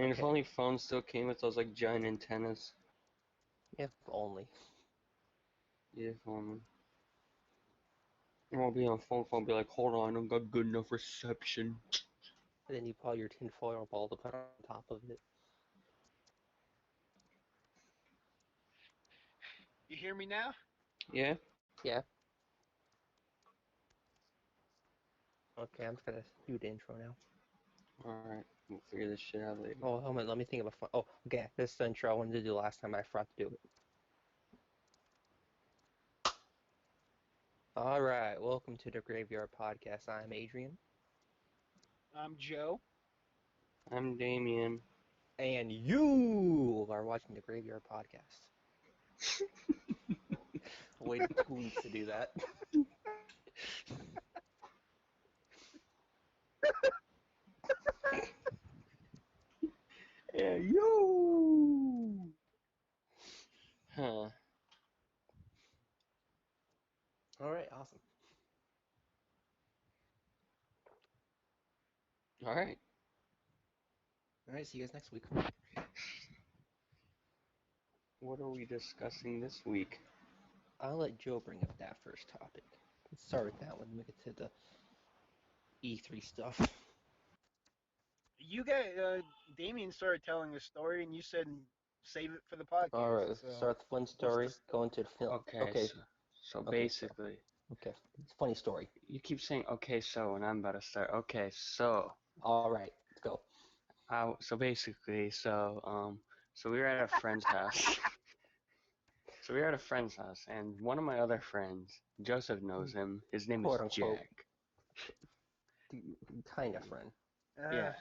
And if only phones still came with those like giant antennas. If only. Yeah, if only. I'll be on a phone call and be like, hold on, I don't got good enough reception. And then you pull your tinfoil ball to put on top of it. You hear me now? Yeah? Yeah. Okay, I'm just gonna do the intro now. Alright, we'll figure this shit out later. Oh, hold on, let me think of a fun. Oh, okay, this is the intro I wanted to do last time. I forgot to do it. Alright, welcome to the Graveyard Podcast. I'm Adrian. I'm Joe. I'm Daemeon. And you are watching the Graveyard Podcast. Waiting 2 weeks to do that. Yeah, yo! Huh. Alright, awesome. Alright. Alright, see you guys next week. What are we discussing this week? I'll let Joe bring up that first topic. Let's start with that one and we get to the E3 stuff. You guys, Daemeon started telling a story, and you said save it for the podcast. Alright, let's so start with the fun story, go into the film. Okay. So basically... Okay, it's a funny story. You keep saying, okay, so, and I'm about to start. Okay, so... Alright, let's go. So basically, so we were at a friend's house. So we were at a friend's house, and one of my other friends, Joseph knows him. His name Quote, is unquote. Jack. Kind of friend. Yeah.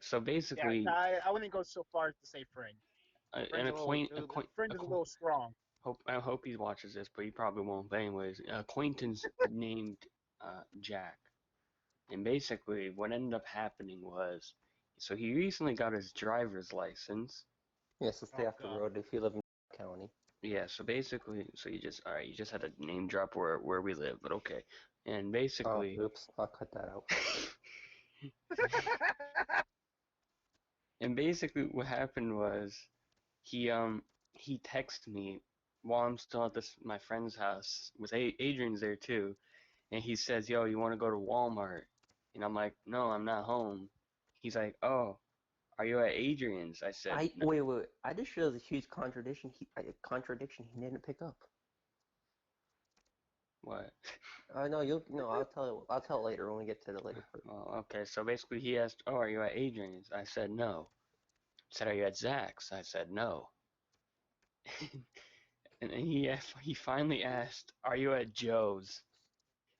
So basically, yeah, I wouldn't go so far as to say friend. friend Is a little strong. I hope he watches this, but he probably won't. But anyways, acquaintance named Jack. And basically, what ended up happening was, so he recently got his driver's license. Yes, let's stay off the road if you live in county. Yeah, so basically, so you just had to name drop where we live, but okay. And basically... Oh, oops, I'll cut that out. And basically what happened was, he texted me while I'm still at my friend's house, with Adrian's there too, and he says, yo, you want to go to Walmart? And I'm like, no, I'm not home. He's like, oh, are you at Adrian's? I said, no. Wait. I just realized a huge contradiction. He didn't pick up. What? No, I'll tell it later when we get to the later part. Well, okay, so basically he asked, oh, are you at Adrian's? I said, no. He said, are you at Zach's? I said, no. And then he finally asked, are you at Joe's?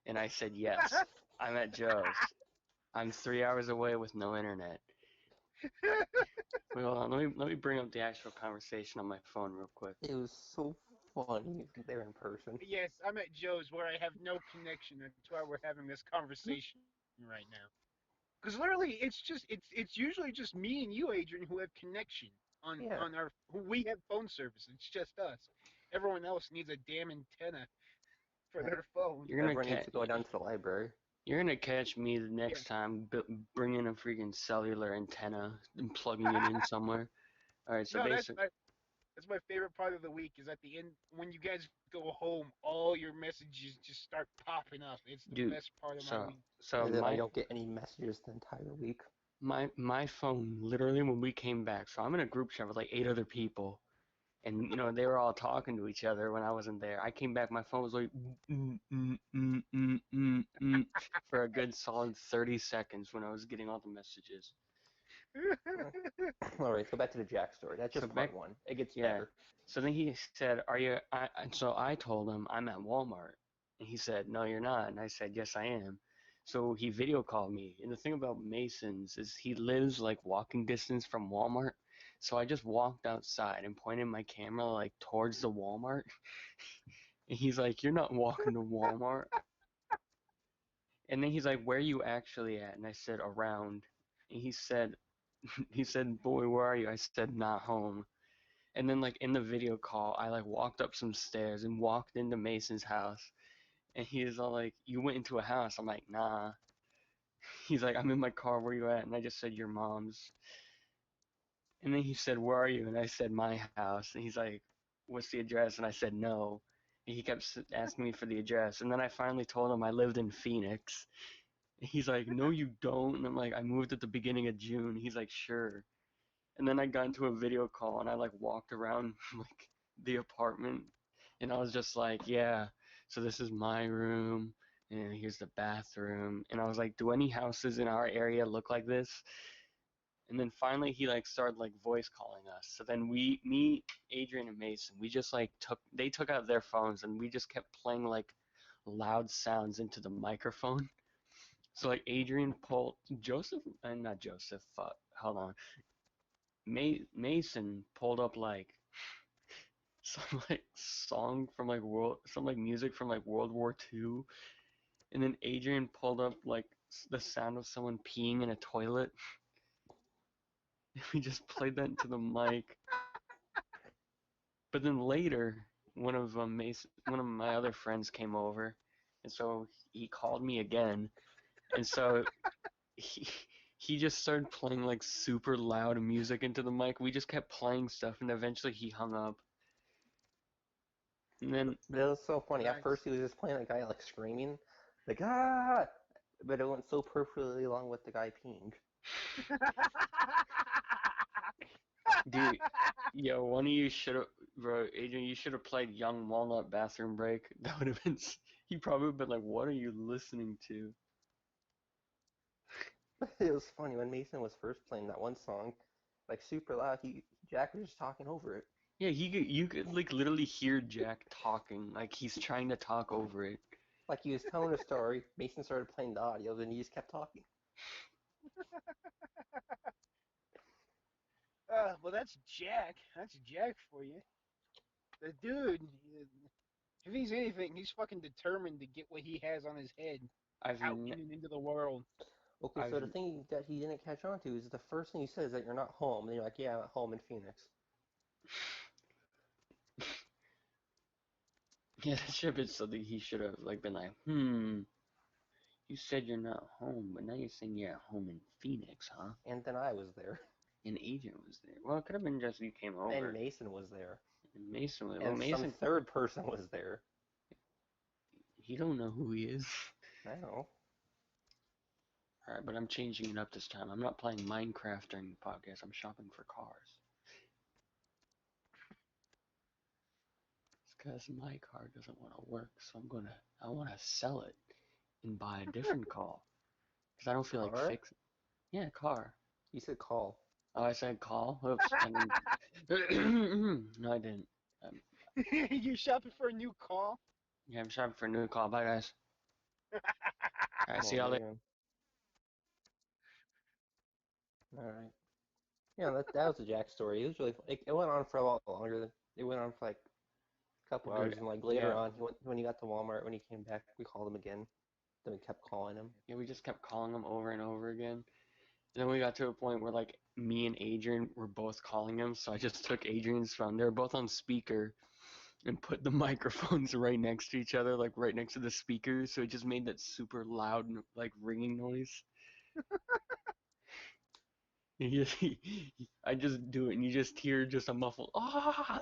And I said, yes, I'm at Joe's. I'm 3 hours away with no internet. Wait, hold on, let me bring up the actual conversation on my phone real quick. It was so funny there in person. Yes, I'm at Joe's where I have no connection. That's why we're having this conversation right now. Because literally, it's usually just me and you, Adrian, who have connection on our. We have phone service. It's just us. Everyone else needs a damn antenna for their phone. Everyone needs to go down to the library. You're gonna catch me the next time bringing a freaking cellular antenna and plugging it in somewhere. All right, so basically. That's my favorite part of the week, is at the end, when you guys go home, all your messages just start popping up. It's the best part of my week. So I don't get any messages the entire week. My phone, literally when we came back, so I'm in a group chat with like 8 other people, and they were all talking to each other when I wasn't there. I came back, my phone was like for a good solid 30 seconds when I was getting all the messages. Alright, go back to the Jack story. That's just part one. It gets better. So then he said, are you... So I told him, I'm at Walmart. And he said, no, you're not. And I said, yes, I am. So he video called me. And the thing about Mason's is he lives like walking distance from Walmart. So I just walked outside and pointed my camera like towards the Walmart. And he's like, you're not walking to Walmart. And then he's like, where are you actually at? And I said, around. And he said, boy, where are you? I said, not home. And then, like, in the video call, I, like, walked up some stairs and walked into Mason's house. And he was all like, you went into a house. I'm like, nah. He's like, I'm in my car. Where you at? And I just said, your mom's. And then he said, "Where are you?" And I said, "My house." And he's like, "What's the address?" And I said, "No." And he kept asking me for the address. And then I finally told him I lived in Phoenix. And he's like, "No, you don't." And I'm like, "I moved at the beginning of June." He's like, "Sure." And then I got into a video call and I like walked around like the apartment and I was just like, "Yeah, so this is my room and here's the bathroom." And I was like, "Do any houses in our area look like this?" And then finally he like started like voice calling us. So then me, Adrian and Mason, we just like they took out their phones and we just kept playing like loud sounds into the microphone. So like Adrian pulled Joseph, not Joseph. Hold on. Mason pulled up like some like song from like some like music from like World War II, and then Adrian pulled up like the sound of someone peeing in a toilet. We just played that into the mic. But then later, one of my other friends came over, and so he called me again, and so he he just started playing like super loud music into the mic. We just kept playing stuff, and eventually he hung up. And then But it was so funny. At first, Nice. he was just playing a guy like screaming, like ah, but it went so perfectly along with the guy peeing. dude, yo, one of you should have, bro, Adrian, you should have played Young Walnut Bathroom Break. That would have been, he probably would have been like, what are you listening to? It was funny when Mason was first playing that one song, like super loud. Jack was just talking over it, Yeah, you could like literally hear Jack talking, like he's trying to talk over it. like he was telling a story. Mason started playing the audio, then he just kept talking. Well, that's Jack. That's Jack for you. The dude, if he's anything, he's fucking determined to get what he has on his head I've, out n- in and into the world. Okay, I've, so the thing that he didn't catch on to is the first thing he says that you're not home, and you're like, yeah, I'm at home in Phoenix. yeah, that should have been something he should have like been like, you said you're not home, but now you're saying you're at home in Phoenix, huh? And then I was there, And Agent was there. Well, it could have been just you came and over. Mason was there, And Mason was, well, and some Mason, third person was there. he don't know who he is. I don't know. Alright, but I'm changing it up this time. I'm not playing Minecraft during the podcast. I'm shopping for cars. It's because my car doesn't want to work, so I want to sell it and buy a different car. Because I don't feel like Car? fixing. Yeah, car. You said call. Oh, I said call. Oops, I didn't. No, I didn't. Um, You're shopping for a new call? yeah, I'm shopping for a new car. Bye, guys. Alright, see Oh y'all later. man. All right. Yeah, that was a Jack story. It was really it went on for a lot longer. It went on for like a couple Dude, hours, and like later yeah, on, when he got to Walmart, when he came back, we called him again. Then we kept calling him. yeah, we just kept calling him over and over again. And then we got to a point where like me and Adrian were both calling him, so I just took Adrian's phone. They were both on speaker and put the microphones right next to each other, like right next to the speakers, so it just made that super loud like ringing noise. I just do it, and you just hear just a muffled ah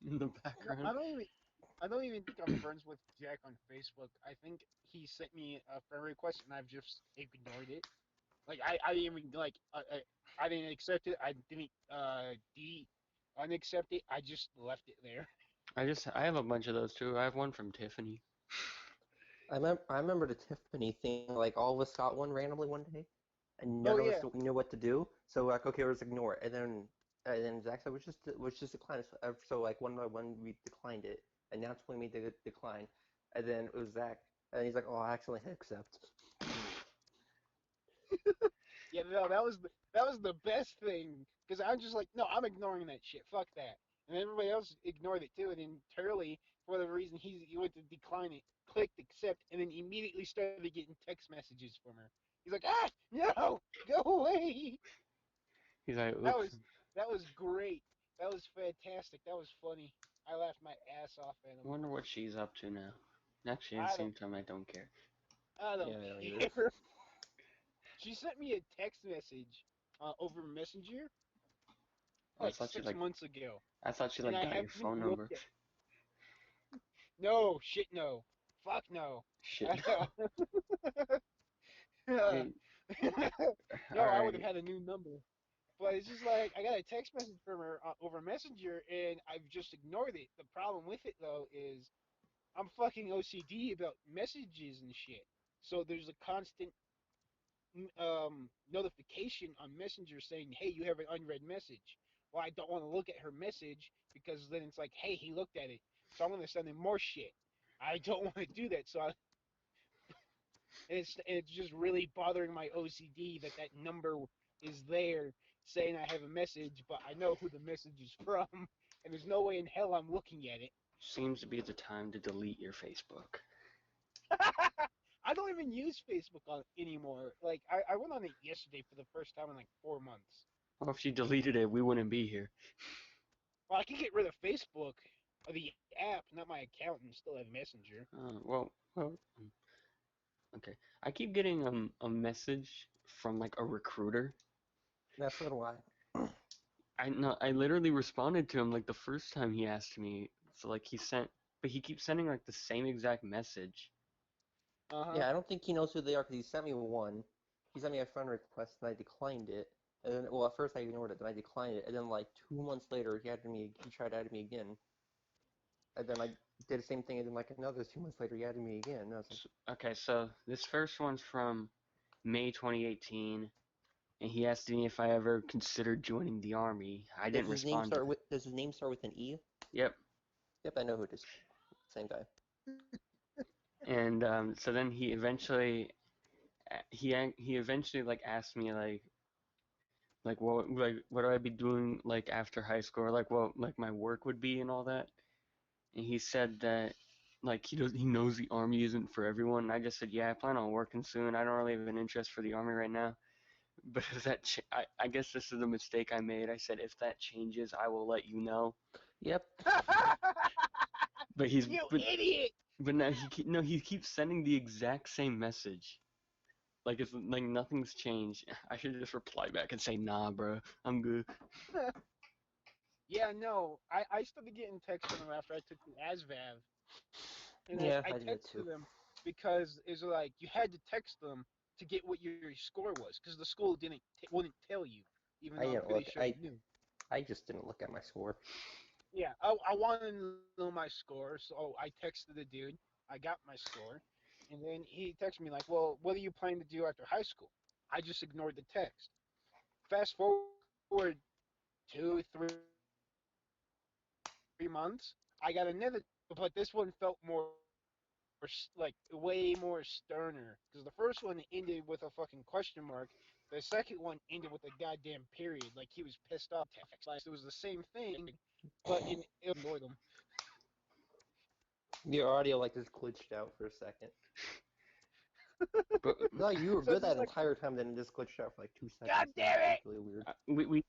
in the No, background. I don't even think I'm friends with Jack on Facebook. I think he sent me a friend request and I've just ignored it. Like I didn't even like I didn't accept it. I didn't de unaccept it. I just left it there. I have a bunch of those too. I have one from Tiffany. I remember the Tiffany thing. Like all of us got one randomly one day, and Oh none of us yeah. knew what to do. So like, okay, we'll just ignore it. And then Zach said, "Was just decline it." So like one by one, we declined it, and that's when we made the decline. And then it was Zach, and he's like, "Oh, I accidentally hit accept." Yeah, no, that was the best thing because I'm just like, no, I'm ignoring that shit. Fuck that. And everybody else ignored it too. And then Turley, for the reason he went to decline it, clicked accept, and then immediately started getting text messages from her. He's like, ah, no, go away. He's like, That oops. was that was great. That was fantastic. That was funny. I laughed my ass off at I him. wonder what she's up to now. Actually, at the I don't same time, I don't care. I Yeah, don't I don't either. care. She sent me a text message over Messenger, I like thought you six like months ago, I thought you and like I got your haven't phone number. looked at. No shit, no, fuck no. Shit. No, Hey, all I would have right. had a new number. But it's just like I got a text message from her over Messenger, and I've just ignored it. The problem with it though is I'm fucking OCD about messages and shit. So there's a constant notification on Messenger saying, "Hey, you have an unread message." Well, I don't want to look at her message because then it's like, "Hey, he looked at it," so I'm gonna send him more shit. I don't want to do that, it's just really bothering my OCD that that number is there saying I have a message, but I know who the message is from, and there's no way in hell I'm looking at it. Seems to be the time to delete your Facebook. I don't even use Facebook anymore. Like I went on it yesterday for the first time in like 4 months. Well, if you deleted it, we wouldn't be here. Well, I can get rid of Facebook, or the app, not my account, and still have Messenger. Well, okay. I keep getting a message from like a recruiter. That's so do I. I know I literally responded to him like the first time he asked me. So like he sent, but he keeps sending like the same exact message. Uh huh. Yeah, I don't think he knows who they are because he sent me one. He sent me a friend request and I declined it. And then, well, at first I ignored it, then I declined it, and then like 2 months later he tried adding me again, and then I did the same thing, and then like another 2 months later he added me again, and I was like, Okay, so this first one's from May 2018, and he asked me if I ever considered joining the army. I didn't respond to that. Does his name start with an E? Yep. Yep, I know who it is. Same guy. And so then he eventually like asked me what do I be doing like after high school, or like what like my work would be and all that. And he said that like he knows the army isn't for everyone. And I just said, yeah, I plan on working soon. I don't really have an interest for the army right now. But if I guess this is the mistake I made. I said if that changes, I will let you know. Yep. But he's You idiot! but now he keeps sending the exact same message. Like it's like nothing's changed. I should just reply back and say, nah, bro, I'm good. Yeah, no. I started getting texts from him after I took the ASVAB, and Yeah, I I did it too. texted them because it's like you had to text them to get what your score was because the school wouldn't tell you, even I though I'm didn't pretty look. sure you knew. I just didn't look at my score. Yeah, I wanted to know my score, so I texted the dude. I got my score, and then he texted me like, "Well, what are you planning to do after high school?" I just ignored the text. Fast forward 2, 3 months, I got another text, but this one felt more like way more sterner because the first one ended with a fucking question mark. The second one ended with a goddamn period, like he was pissed off about the text. It was the same thing, but it was just I ignored them. Your audio like just glitched out for a second. But No, you were So good it's that just like, entire time, then it just glitched out for like 2 seconds. God It was damn like it! really weird.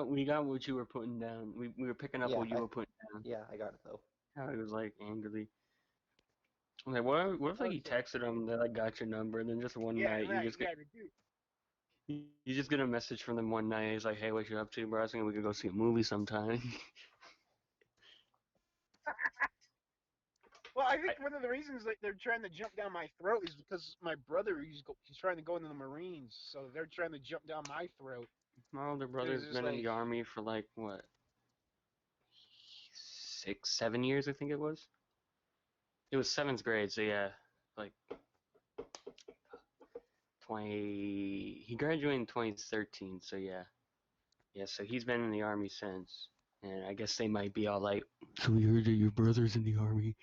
we got what you were putting down. We were picking up Yeah, what you were putting down. I got it though. How he was like angrily. I'm like, what if like you Okay. texted him that I got your number, and then just one Yeah, night right. Yeah, the dude. you just get a message from them one night. He's like, hey, what you up to, bro? I was thinking we could go see a movie sometime. Well, I think I, one of the reasons that they're trying to jump down my throat is because my brother he's trying to go into the Marines, so they're trying to jump down my throat. my older And it's brother's just been in like, the army for like what 6, 7 years, I think it was. It was seventh grade, so yeah, like 20. He graduated in 2013, so yeah, yeah. So he's been in the army since, and I guess they might be all like, "So we heard that your brother's in the army.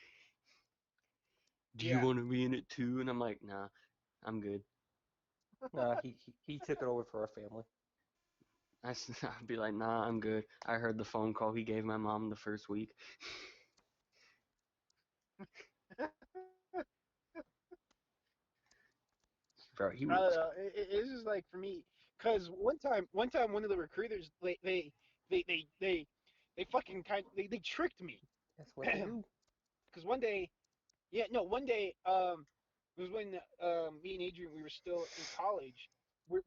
Do you yeah. want to be in it too?" And I'm like, "Nah, I'm good." Nah, he took it over for our family. I'd be like, "Nah, I'm good." I heard the phone call he gave my mom the first week. Bro, he I don't was. know. It's just like for me, because one of the recruiters, they fucking they tricked me. That's what they do. Because one day, yeah, no, one day, it was when me and Adrian we were still in college.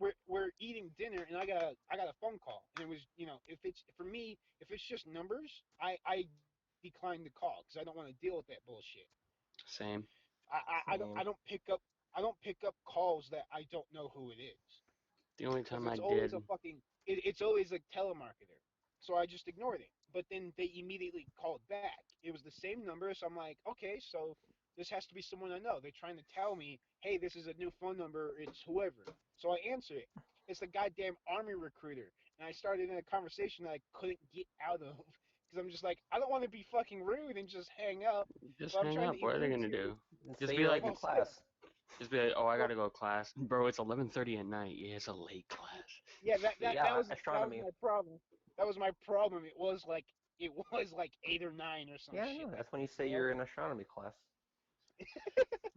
we're eating dinner, and I got a phone call, and it was, if it's for me, if it's just numbers, I decline the call because I don't want to deal with that bullshit. Same. Same. I don't pick up calls that I don't know who it is, The only because time I it's always did, a fucking it's always a telemarketer. So I just ignored it. But then they immediately called back. It was the same number, so I'm like, okay, so this has to be someone I know. They're trying to tell me, hey, this is a new phone number. It's whoever. So I answer it. It's the goddamn army recruiter, and I started in a conversation that I couldn't get out of because I'm just like, I don't want to be fucking rude and just hang up, just but I'm hang trying to up. What are they gonna enunciate. do? And Just say be you're like, like in Well, still, class. oh, I well, gotta go to class, bro. It's 11:30 at night. Yeah, it's a late class. yeah, Yeah, that was astronomy. my problem. That was my problem. It was like 8 or 9 or some Yeah, I shit know. like That's when you that. say you're in astronomy class.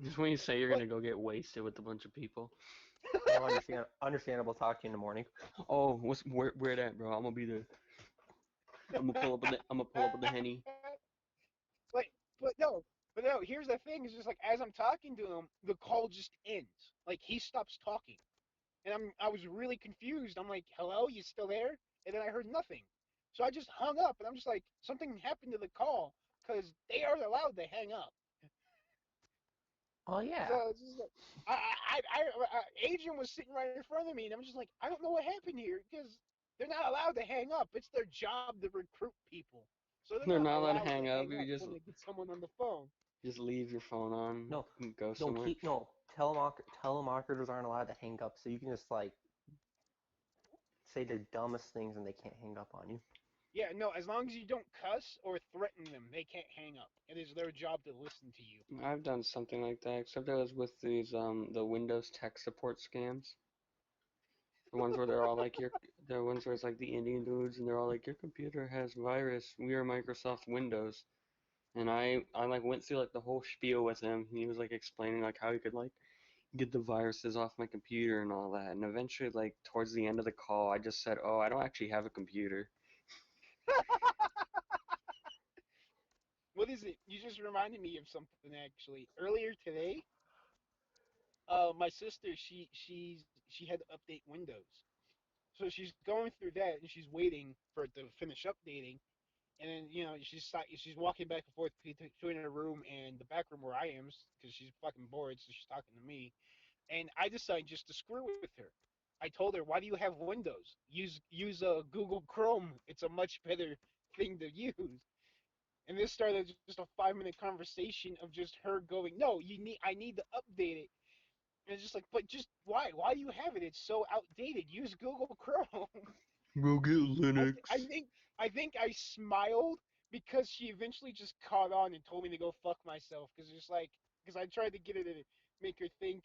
Just when you say you're But gonna go get wasted with a bunch of people. Well, understandable. Talk to you in the morning. Oh, where that, bro? I'm gonna be the. I'm gonna pull up with the henny. but but no, but no. Here's the thing: is just like as I'm talking to him, the call just ends. Like he stops talking, and I was really confused. I'm like, "Hello, you still there?" And then I heard nothing, so I just hung up, and I'm just like, something happened to the call because they are allowed to hang up. Oh yeah. So it's just like Adrian was sitting right in front of me, and I'm just like, I don't know what happened here because they're not allowed to hang up. It's their job to recruit people, so they're They're not not allowed to allowed to hang up. hang You up when they get someone on the phone. just leave your phone on No, and go don't somewhere. keep no telemarketers aren't allowed to hang up, so you can just like say the dumbest things and they can't hang up on you. Yeah, no, as long as you don't cuss or threaten them, they can't hang up. It is their job to listen to you. I've done something like that, except I was with these the Windows tech support scams. The ones where they're all like the ones where it's like the Indian dudes and they're all like your computer has virus. We are Microsoft Windows. And I like went through like the whole spiel with him. He was like explaining like how he could like get the viruses off my computer and all that. And eventually like towards the end of the call, I just said, "Oh, I don't actually have a computer." What is it? You just reminded me of something actually. Earlier today, my sister she had to update Windows, so she's going through that and she's waiting for it to finish updating. And then she's walking back and forth between her room and the back room where I am because she's fucking bored, so she's talking to me. And I decided just to screw with her. I told her, "Why do you have Windows? Use Google Chrome. It's a much better thing to use." And this started just a 5 minute conversation of just her going, "No, I need to update it." And it's just like, but just why? Why do you have it? It's so outdated. Use Google Chrome. We'll get I th- I Linux. think I think I smiled because she eventually just caught on and told me to go fuck myself because I tried to get her to make her think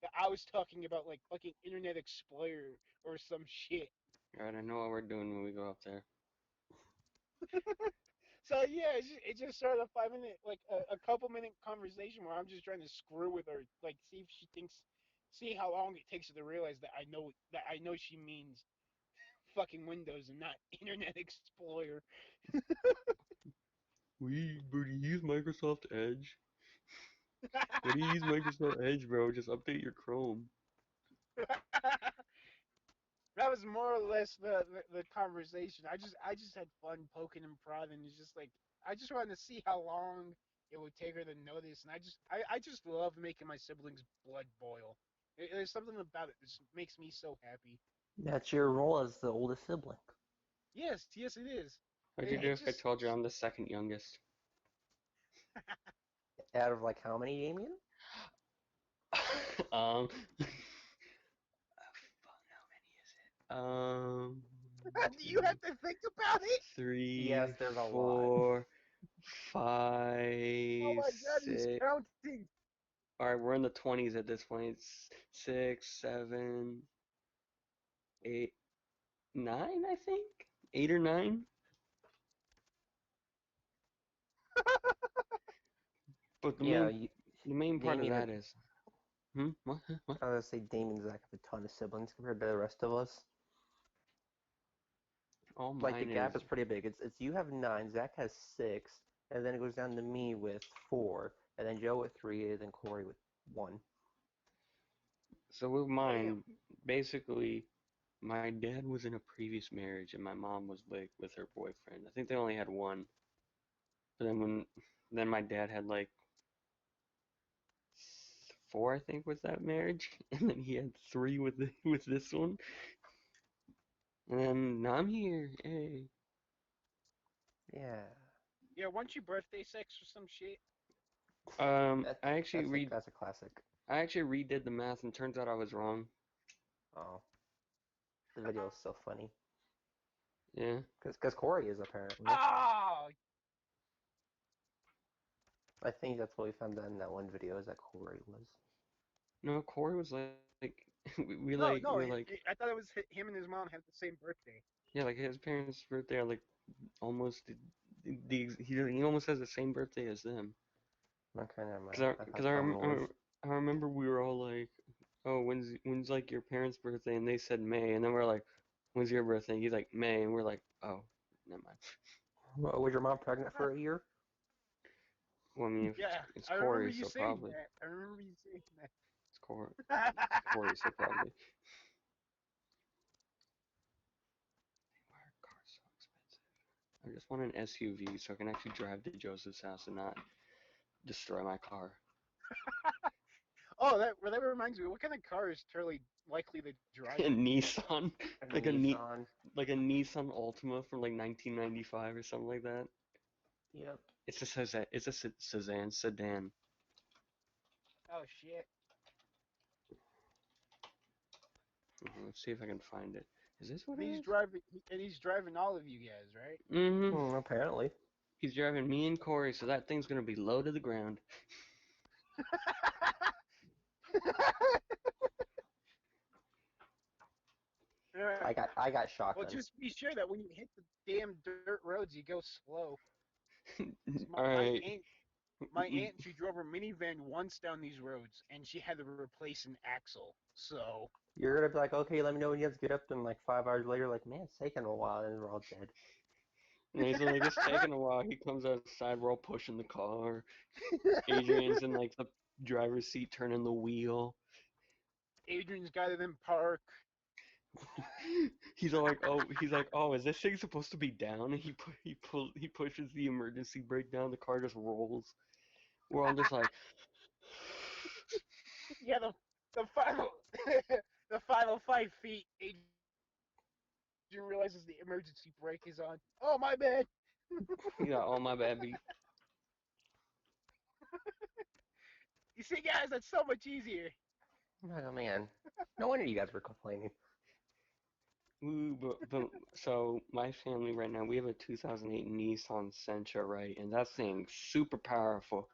that I was talking about like fucking Internet Explorer or some shit. Alright, I know what we're doing when we go up there. So yeah, it just started a 5 minute, like a couple minute conversation where I'm just trying to screw with her, like see how long it takes her to realize that I know she means fucking Windows and not Internet Explorer. But you use Microsoft Edge. What do you use Microsoft Edge, bro? Just update your Chrome. That was more or less the conversation. I just had fun poking and prodding. It's just like I just wanted to see how long it would take her to notice, and I just love making my siblings' blood boil. There's something about it that just makes me so happy. That's your role as the oldest sibling. Yes, yes, it is. What'd you It, do it if I just told you I'm the second youngest? Out of like how many, Damien? um, how many is it? do you have to think about it? Yes, Three, there's a lot. 4, Oh 5, my God, he's 6. counting. All right, we're in the 20s at this point. It's 6, 7, 8, 9, I think. 8 or 9. But Yeah, the main part of Damien. that is, what? Huh? What? I was gonna say Damien's like have a ton of siblings compared to the rest of us. All Like the mine gap is is pretty big. It's you have nine, Zach has six, and then it goes down to me with four, and then Joe with three, and then Corey with one. So with Damn. mine, basically, my dad was in a previous marriage, and my mom was like with her boyfriend. I think they only had one. But then my dad had like four, I think, with that marriage, and then he had three with with this one, and then now I'm here. Hey. Yeah. Yeah, weren't you birthday sex or some shit? That's I actually that's a read that's a classic. I actually redid the math, and turns out I was wrong. Oh, the video is so funny. Yeah. Because Corey is apparently. Oh I think that's what we found out in that one video is that Corey was. No, Corey was like, no, we no! were like, I thought it was him and his mom had the same birthday. yeah, like his parents' birthday are like almost he almost has the same birthday as them. Okay, never mind. Cause I I cause thought I, someone rem was. I remember we were all like, oh, when's like your parents' birthday? And they said May, and then we're like, when's your birthday? He's like May, and we're like, oh, never mind. Well, was your mom pregnant for a year? Well, I mean, if Yeah, it's I remember Corey, you so saying probably that. I remember you saying it's Corey. that. It's Corey, so probably. Why are cars so expensive? I just want an SUV so I can actually drive to Joseph's house and not destroy my car. Oh, that reminds me. What kind of car is Turley likely to drive A in? Nissan, A like a Nissan. like a Nissan Altima from like 1995 or something like that. Yep. It's a sedan. Oh shit! Let's see if I can find it. Is this what And it he's is? driving. And he's driving all of you guys, right? Mm-hmm. Apparently. He's driving me and Corey, so that thing's gonna be low to the ground. Alright. I got Well, shotgun. just be sure that when you hit the damn dirt roads, you go slow. 'Cause All right. my aunt, she drove her minivan once down these roads, and she had to replace an axle. So, You're gonna be like, okay, let me know when you have to get up. Then like 5 hours later, like, man, it's taking a while, and we're all dead. And he's like, it's taking a while. He comes outside, we're all pushing the car. Adrian's in like the driver's seat, turning the wheel. Adrian's got it in park. He's like, oh, is this thing supposed to be down? And he pushes the emergency brake down. The car just rolls. We're all just like, Yeah, the final the final 5 feet. Adrian realizes the emergency brake is on. Oh my bad. yeah, oh my bad, beat. You see, guys, that's so much easier. Oh man, no wonder you guys were complaining. Ooh, but so my family right now, we have a 2008 Nissan Sentra, right? And that thing's super powerful.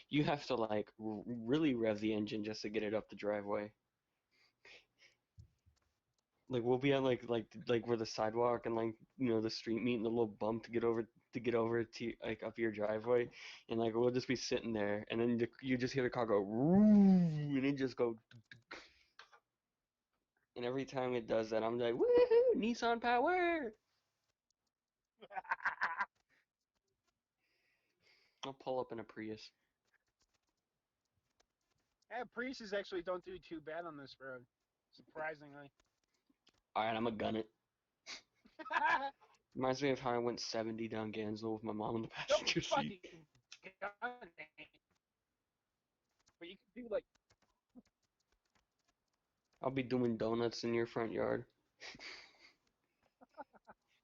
You have to like really rev the engine just to get it up the driveway. Like we'll be on like where the sidewalk and like the street meet and the little bump to get over to like up your driveway, and like we'll just be sitting there, and then you just hear the car go, "Woo," and it just go, and every time it does that, I'm like, woohoo, Nissan power! I'll pull up in a Prius. Yeah, Priuses actually don't do too bad on this road, surprisingly. All right, I'm gonna gun it. Reminds me of how I went 70 down Gansel with my mom in the Don't passenger seat. fucking gun it. But you can do like, I'll be doing donuts in your front yard.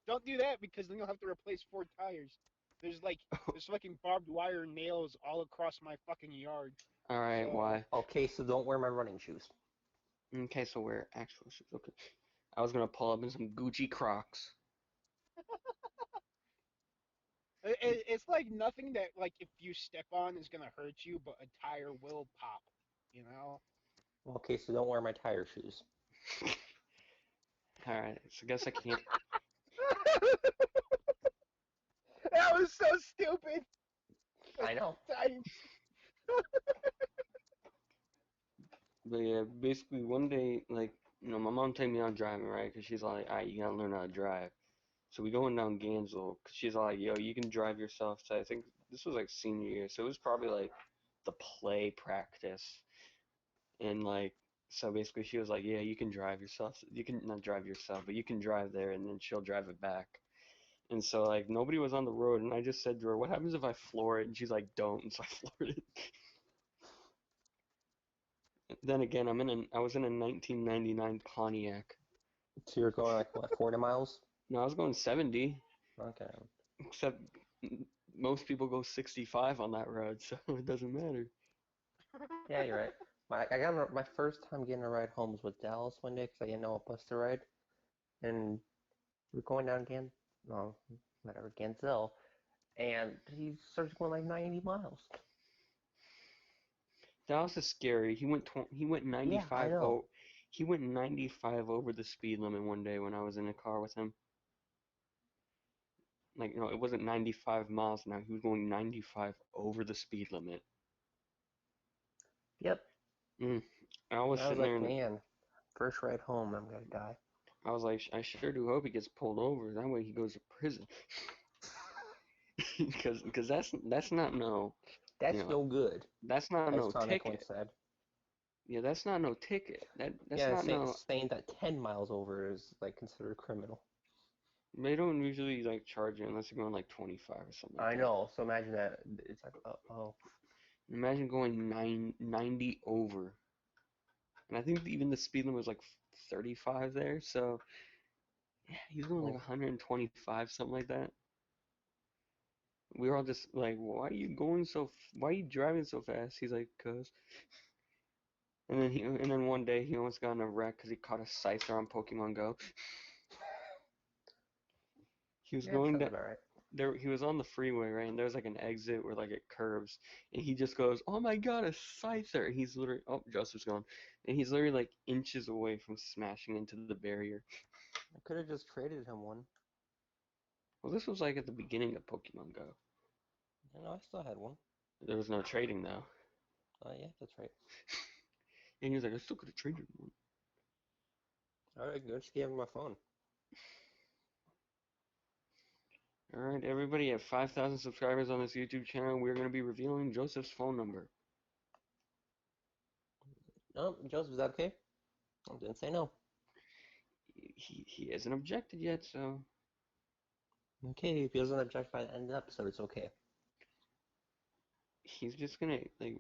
don't do that because then you'll have to replace 4 tires. There's like, there's fucking barbed wire nails all across my fucking yard. All right, So why? Okay, so don't wear my running shoes. Okay, so we're actual shoes. Okay. I was gonna pull up in some Gucci Crocs. it's like nothing that like if you step on is gonna hurt you, but a tire will pop. You know. Okay, so don't wear my tire shoes. All right, so I guess I can't. That was so stupid. I know. But yeah, basically one day, like my mom take me out driving, right? Cause she's like, all right, you gotta learn how to drive. So we going down Gansel, cause she's like, yo, you can drive yourself. So I think this was like senior year, so it was probably like the play practice, and like So basically, she was like, "Yeah, you can drive yourself. You can not drive yourself, but you can drive there, and then she'll drive it back." And so like nobody was on the road, and I just said to her, "What happens if I floor it?" And she's like, "Don't." And so I floored it. Then again, I was in a 1999 Pontiac. So you're going like what, 40 miles? No, I was going 70, Okay. except most people go 65 on that road, so it doesn't matter. Yeah, you're right. I got my first time getting a ride home was with Dallas one day because I didn't know a bus to ride, and we're going down no, whatever, Gansel, and he starts going like 90 miles. Dallas is scary. He went Yeah, I 95 know. he went 95 over the speed limit one day when I was in a car with him. Like, no, it wasn't 95 miles an hour. He was going 95 over the speed limit. Yep. Mm. I was I was sitting there like, and man, first ride home, I'm gonna die. I was like, I sure do hope he gets pulled over. That way he goes to prison. Because that's not no, you That's know, no good, that's not as no Sonic once ticket. said. Yeah, that's not no ticket. That's Yeah, not no. saying that 10 miles over is like considered criminal. They don't usually like charge you unless you're going like 25 or something like I that. know. So imagine that. It's like, oh, Imagine going 90 over. And I think even the speed limit was like 35 there. So yeah, he was going like oh, 125, something like that. We were all just like, why are you going why are you driving so fast? He's like, cause. And then one day he almost got in a wreck because he caught a scyther on Pokemon Go. He was yeah, that going sounds down about right. there. He was on the freeway, right? And there's like an exit where like it curves, and he just goes, "Oh my God, a scyther!" And he's literally, oh, Joseph's gone, and he's literally like inches away from smashing into the barrier. I could have just traded him one. Well, this was like at the beginning of Pokemon Go. You know, I still had one. There was no trading though, Yeah, that's right. and he was like, "I still could have traded one." All right, good. Just gave him my phone. All right, everybody, at 5,000 subscribers on this YouTube channel, we're going to be revealing Joseph's phone number. No, Joseph, is that okay? I didn't say no. He hasn't objected yet, so Okay, if he doesn't object by the end of the episode, it's okay. he's just gonna like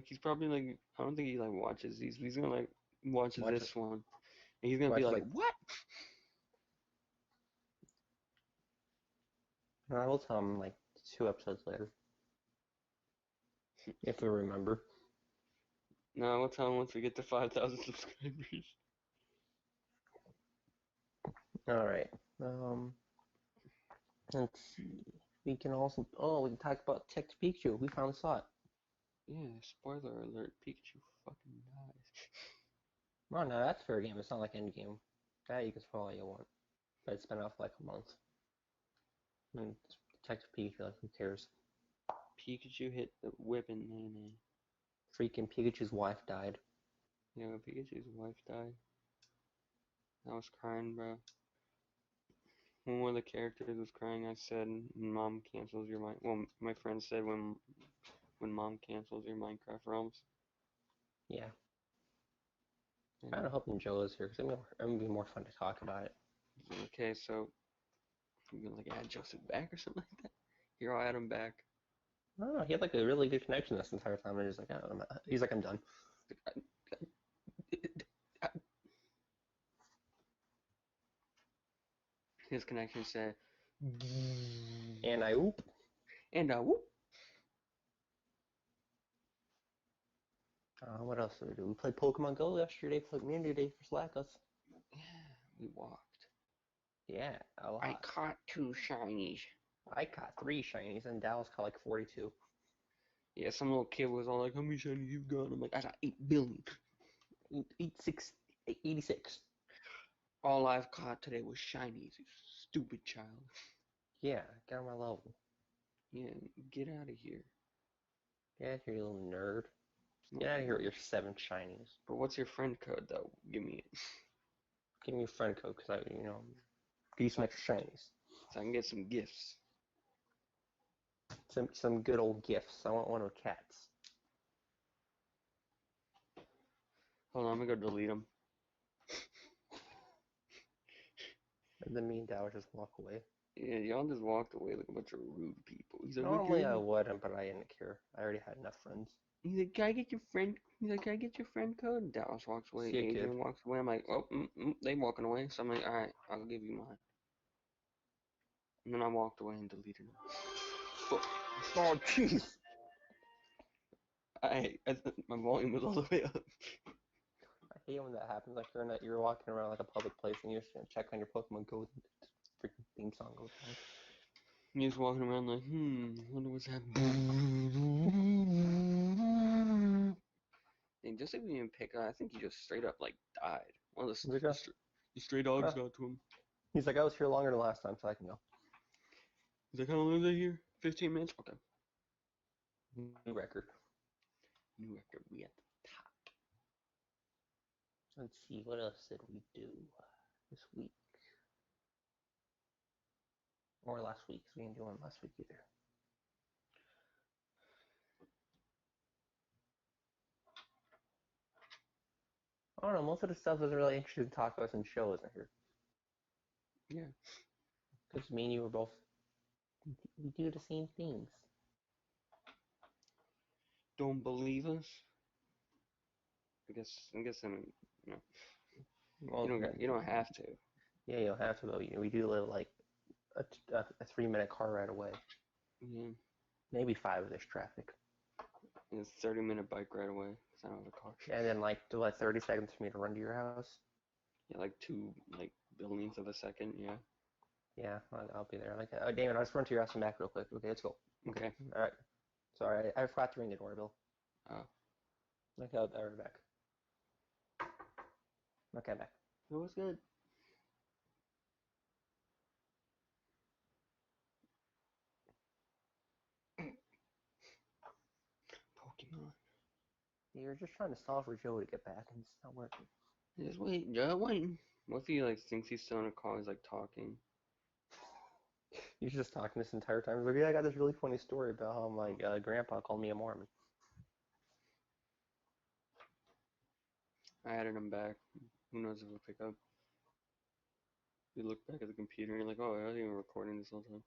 he's probably like I don't think he like watches these. He's gonna like watch Watch it. this one, and he's gonna be Watch like, like. "What?" I will tell him like 2 episodes later, if we remember. No, we'll tell him once we get to 5,000 subscribers. All right. Um, let's see. We can also. Oh, we can talk about Tech Pikachu. We finally saw it. Yeah, spoiler alert: Pikachu fucking dies. Well, no, that's fair game. It's not like Endgame. That you can spoil all you want. But it's been out for like a month. And Detective Pikachu, like, who cares? Pikachu hit the whipping nene. Freaking Pikachu's wife died. Yeah, Pikachu's wife died. I was crying, bro. When one of the characters was crying, I said, "Mom cancels your mind." Well, my friend said when mom cancels your Minecraft realms. Yeah. And, Kind of hoping Joe is here because it would be more fun to talk about it. okay, so you're gonna like add Joseph back or something like that? Here, I'll add him back. I don't know. He had like a really good connection this entire time. And he's like, I'm done. His connection said, And I oop. and whoop. What else did we do? We played Pokemon Go yesterday for Community Day for Slackus. Yeah, we walked. Yeah, a I lot. caught 2 shinies. I caught 3 shinies and Dallas caught like 42. Yeah, some little kid was all like, "How many shinies you got?" I'm like, "I got 8 billion. 86. All I've caught today was shinies. You stupid child." Yeah, get on my level. Yeah, get out of here. Get out of here, you little nerd. No, Get out of here with your 7 shinies. but what's your friend code though? Give me it. Give me your friend code because give you some extra shinies. So I can get some gifts. Some good old gifts. I want one of cats. Hold on, I'm gonna go delete him. And then me and Dow just walk away. Yeah, y'all just walked away like a bunch of rude people. He's like, Normally I okay. wouldn't, but I didn't care. I already had enough friends. He's like, can I get your friend? He's like, can I get your friend code? Dallas walks away. See a kid. Adrian walks away. I'm like, oh, they walking away. So I'm like, all right, I'll give you mine. And then I walked away and deleted him. Oh, jeez. My volume was all the way up. I hate when that happens. Like you're walking around like a public place and you're just gonna check on your Pokemon Go, and the freaking theme song goes on. He's just walking around like, wonder what's happening. And just like we didn't pick up, I think he just straight up like died. One of He's like, the stray dogs uh, got to him. he's like, I was here longer than last time, so I can go. He's like, how long are they here? 15 minutes? Okay. New record. New record. We at the top. Let's see, what else did we do this week? Or last week, 'cause we didn't do one last week either. I don't know, most of the stuff was really interesting to talk about in shows in here. Yeah. Because me and you were both, we do the same things. Don't believe us? I guess I mean, you know, Well, you don't have to. yeah, you'll have to, though. We do live like a 3-minute car ride away. Yeah. Maybe 5 if there's traffic. And it's 30-minute bike ride away. Cause I don't have a car. And then like 30 seconds for me to run to your house. Yeah, like 2 like billionths of a second. Yeah. Yeah, I'll be there. Like, Damon, I'll just run to your house and back real quick. Okay, let's go. Okay. All right. Sorry, I forgot to ring the doorbell. Oh. Okay, I'll be right back. Okay, back. That was good. Pokemon. You're just trying to stall for Joe to get back, and it's not working. Just wait. Yeah, waiting. What if he like thinks he's still in a call? He's like talking. He's just talking this entire time. He's like, yeah, I got this really funny story about how my grandpa called me a Mormon. I added him back. Who knows if he'll pick up? You look back at the computer and you're like, oh, I wasn't even recording this whole time.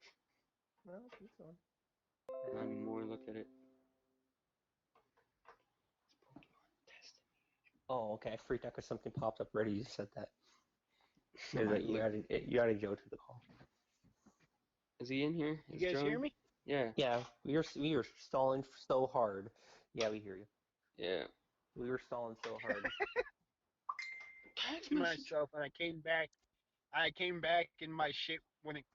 Well, he's on. Not anymore. Look at it. It's Pokemon testing. Oh, okay. I freaked out because something popped up ready. You said that. No, Is that you added Joe to the call. is he in here? You Is guys Joe? hear me? Yeah. Yeah, we were stalling so hard. Yeah, we hear you. Yeah. We were stalling so hard. Text To message. myself, and I came back. I came back, and my shit wouldn't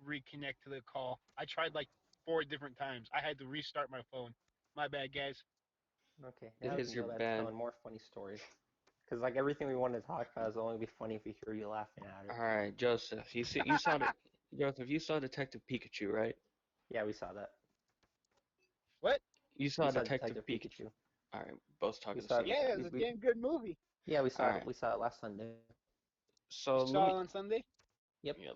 reconnect to the call. I tried like 4 different times. I had to restart my phone. My bad, guys. Okay, It now we is can your go back to bad. telling more funny stories. Because like everything we wanted to talk about is only be funny if we hear you laughing at it. All right, Joseph. You saw the Joseph. You saw Detective Pikachu, right? Yeah, we saw that. What? You We saw saw Detective Detective Pikachu. Pikachu. All right, both We talking the saw it. same Yeah, time. it was a damn good movie. Yeah, we All saw it. right. We saw it last Sunday. You So let saw me it on Sunday? Yep. yeah,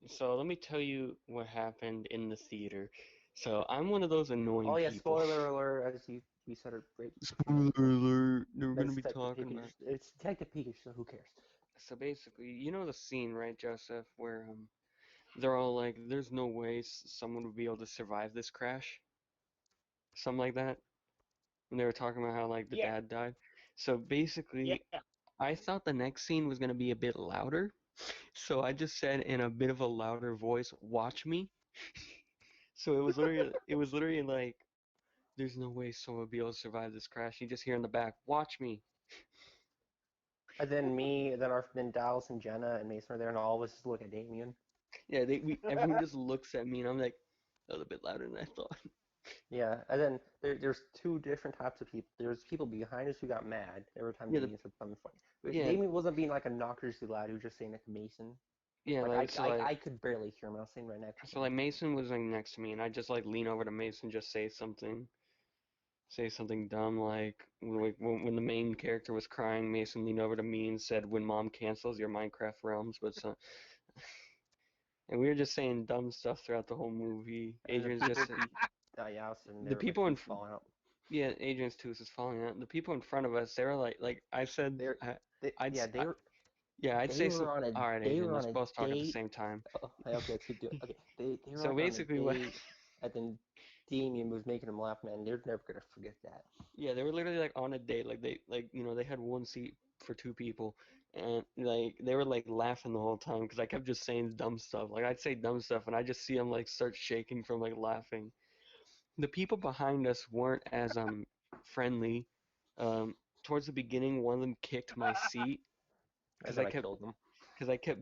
so let me tell you what happened in the theater. So I'm one of those Oh annoying yeah, people. spoiler alert! As we said it right. Spoiler alert. We're That's gonna be Detective talking Pikachu. about. It's Detective Pikachu, so who cares? So basically, you know the scene, right, Joseph, where they're all like, "There's no way someone would be able to survive this crash," something like that. When they were talking about how like the Yeah, dad died. So yeah. basically, I thought the next scene was gonna be a bit louder. So I just said in a bit of a louder voice, "Watch me." So it was literally like, "There's no way someone would be able to survive this crash." You just hear in the back, "Watch me." And then me, then Dallas and Jenna and Mason are there, and all of us just look at Daemeon. Yeah, everyone just looks at me, and I'm like, a little bit louder than I thought. Yeah, and then there's 2 different types of people. There's people behind us who got mad every time Yeah, Damien said something funny. But yeah, Damien wasn't being like obnoxiously loud. He was just saying it to Mason. yeah. Like Like so, I could barely hear him. I was sitting right next to so him. like Mason was like next to me, and I just like lean over to Mason, just say something dumb like when the main character was crying, Mason leaned over to me and said, "When mom cancels your Minecraft realms," but so, and we were just saying dumb stuff throughout the whole movie. And then the Adrian's just people be, yeah, I was sitting the there with my people in teeth falling out. Yeah, Adrian's tooth is falling out. The people in front of us, they were like I said, They're I'd, yeah, I, yeah, I'd they say some. were on a All right, they Adrian, were on let's a both talk at the date. same time. Oh, okay, let's keep doing. Okay, they were So like on a basically, what? date, and then Damien was making them laugh. Man, they're never gonna forget that. Yeah, they were literally like on a date. Like they had one seat for two people, and like they were like laughing the whole time because I kept just saying dumb stuff. Like I'd say dumb stuff, and I just see them like start shaking from like laughing. The people behind us weren't as friendly. Um, Towards the beginning, one of them kicked my seat And because then I I kept killed them.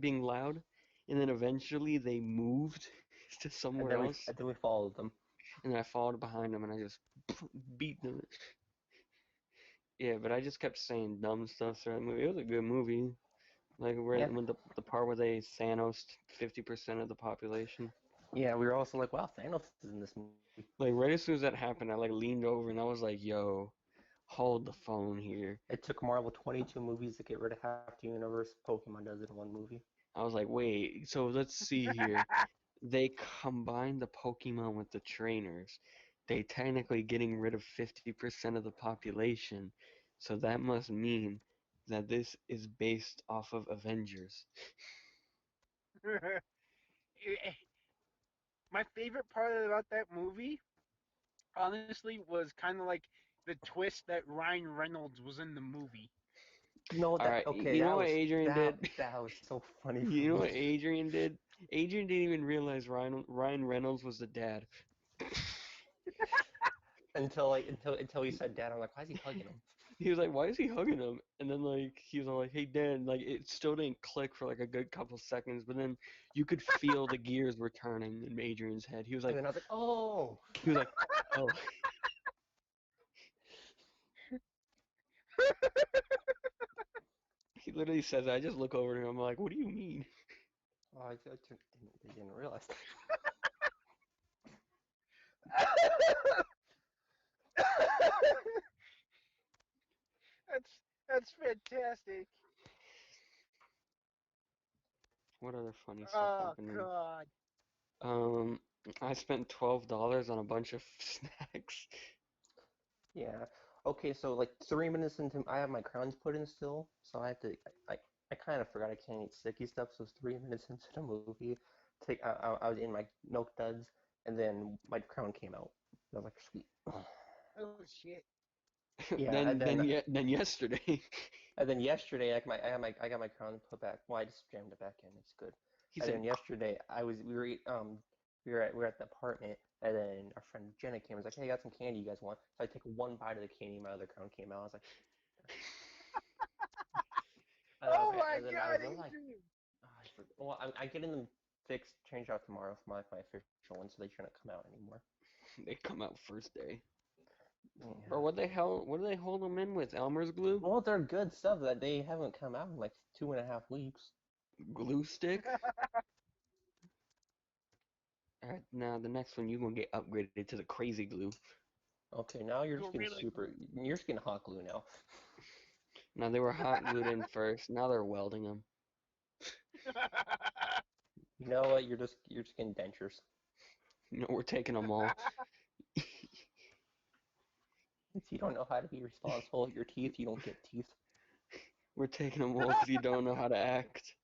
being loud, and then eventually they moved to somewhere else, And then we followed them. and then I followed behind them, and I just beat them. Yeah, but I just kept saying dumb stuff throughout the movie. It was a good movie. Like where Yeah, when the part where they Thanos 50% of the population. yeah. We were also like, wow, Thanos is in this movie. Like right as soon as that happened, I like leaned over and I was like, "Yo, hold the phone here." It took Marvel 22 movies to get rid of half the universe. Pokemon does it in one movie. I was like, "Wait, so let's see here. They combined the Pokemon with the trainers. They technically getting rid of 50% of the population. So that must mean that this is based off of Avengers." My favorite part about that movie, honestly, was kind of like the twist that Ryan Reynolds was in the movie. No, All that right, okay. you know what Adrian did? That was so funny for You know me. what Adrian did? Adrian didn't even realize Ryan Reynolds was the dad. Until he said dad, I'm like, why is he hugging him? He was like, "Why is he hugging him?" And then like he was all like, "Hey, Dad." Like it still didn't click for like a good couple seconds, but then you could feel the gears were turning in Adrian's head. And then I was like, oh. He was like, "Oh." He literally says, "I just look over to him. I'm like, what do you mean?" Oh, didn't realize. that's that's fantastic. What other funny stuff Oh happened to me? God. Um, I spent $12 on a bunch of snacks. Yeah. Okay, so like 3 minutes into, I have my crowns put in still, so I have to. I, I kind of forgot I can't eat sticky stuff. So it's 3 minutes into the movie. I was in my milk duds, and then my crown came out. I was like, sweet. Oh shit. Yeah, and Then yesterday, yesterday, I got my crown put back. Well, I just jammed it back in. It's good. he And said, then yesterday, we were at the apartment, and then our friend Jenna came. And was like, "Hey, I got some candy. You guys want?" So I take one bite of the candy. My other crown came out. I was like, Oh my and then I God, was like, Adrian. oh, well, I'm getting them fixed, changed out tomorrow for my official one, so they shouldn't come out anymore. they come out first day. Bro, Yeah. what the hell? What do they hold them in with? Elmer's glue? Well, they're good stuff that they haven't come out in like 2.5 weeks. Glue stick? Alright, now the next one you're gonna get upgraded to the crazy glue. Okay, now you're just getting Gorilla super. glue. You're just getting hot glue now. Now they were hot glued in first. Now they're welding them. You know what? You're just getting dentures. You know, we're taking them all. If you don't know how to be responsible with your teeth, you don't get teeth. We're taking them all because you don't know how to act.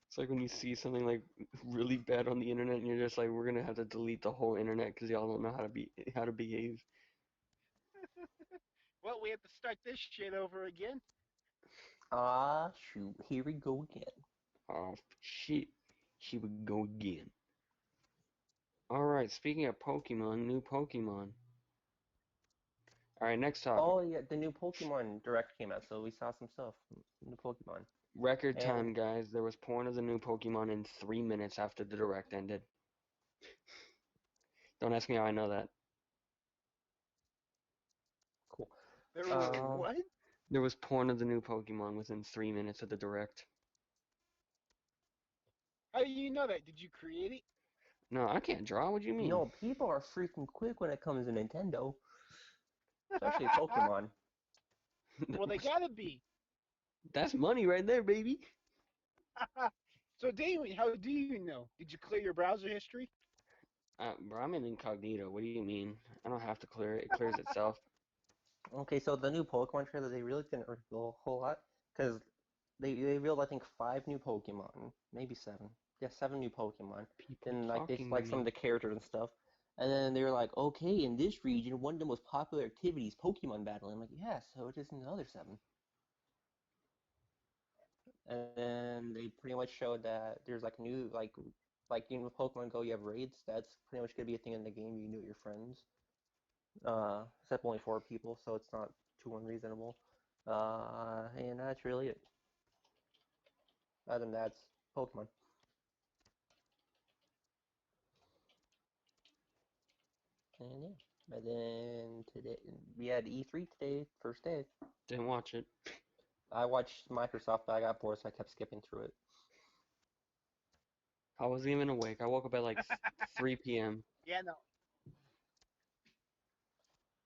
It's like when you see something like really bad on the internet and you're just like, we're gonna have to delete the whole internet because y'all don't know how to behave. Well, we have to start this shit over again. Ah, shoot. Here we go again. Oh shit. She would go again. Alright, speaking of Pokemon, new Pokemon. Alright, next topic. Oh yeah, the new Pokemon Direct came out, so we saw some stuff. New Pokemon. Record And time, guys. There was porn of the new Pokemon in 3 minutes after the direct ended. Don't ask me how I know that. cool. There were Uh, what? There was porn of the new Pokemon within 3 minutes of the direct. How do you know that? Did you create it? No, I can't draw. What do you mean? no, people are freaking quick when it comes to Nintendo, especially Pokemon. Well, they gotta be. That's money right there, baby. So, Daemeon, how do you know? Did you clear your browser history? Bro, I'm in incognito. What do you mean? I don't have to clear it. It clears itself. Okay, so the new Pokemon trailer, they really didn't reveal a whole lot because they revealed I think five new Pokemon, maybe seven. Yeah, seven new Pokemon. People Then like talking to like some of me. the characters and stuff. And then they were like, okay, in this region, one of the most popular activities, Pokemon battling. I'm like, yeah, so it is in the other seven. And then they pretty much showed that there's like new like you know with Pokemon Go you have raids. That's pretty much gonna be a thing in the game. You can do it with your friends. Except only four people, so it's not too unreasonable. And that's really it. Other than that, it's Pokemon. And yeah. And then today we had E3 today, first day. Didn't watch it. I watched Microsoft, but I got bored, so I kept skipping through it. I wasn't even awake. I woke up at like 3 p.m. Yeah, no.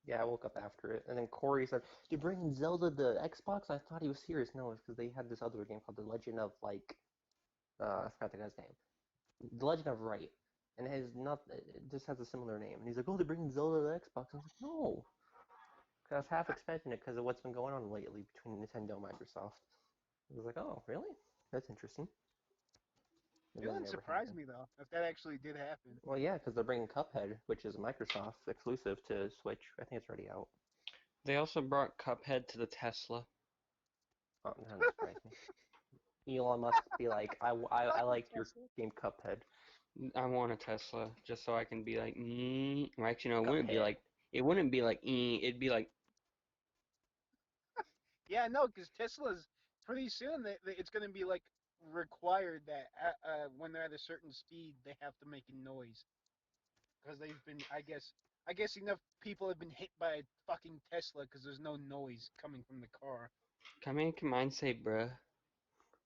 Yeah, I woke up after it, and then Corey said, "You're bringing Zelda to Xbox?" I thought he was serious. No, it's because they had this other game called The Legend of like, I forgot the guy's name. The Legend of Right, and it has not. It just has a similar name. And he's like, "Oh, they're bringing Zelda to Xbox." I was like, "No," because I was half expecting it because of what's been going on lately between Nintendo and Microsoft. I was like, "Oh, really? That's interesting." And It then it wouldn't never surprise happened. me though if that actually did happen. Well, yeah, because they're bringing Cuphead, which is a Microsoft exclusive to Switch. I think it's already out. They also brought Cuphead to the Tesla. Oh, that doesn't surprise me. Elon Musk be like, I Fucking like your Tesla. game Cuphead. I want a Tesla just so I can be like, or actually, no, Cuphead. it wouldn't be like, it'd be like, Yeah, no, because Tesla's pretty soon it's going to be like required that when they're at a certain speed they have to make a noise because they've been I guess enough people have been hit by a fucking Tesla because there's no noise coming from the car. come in, can mine say, bruh,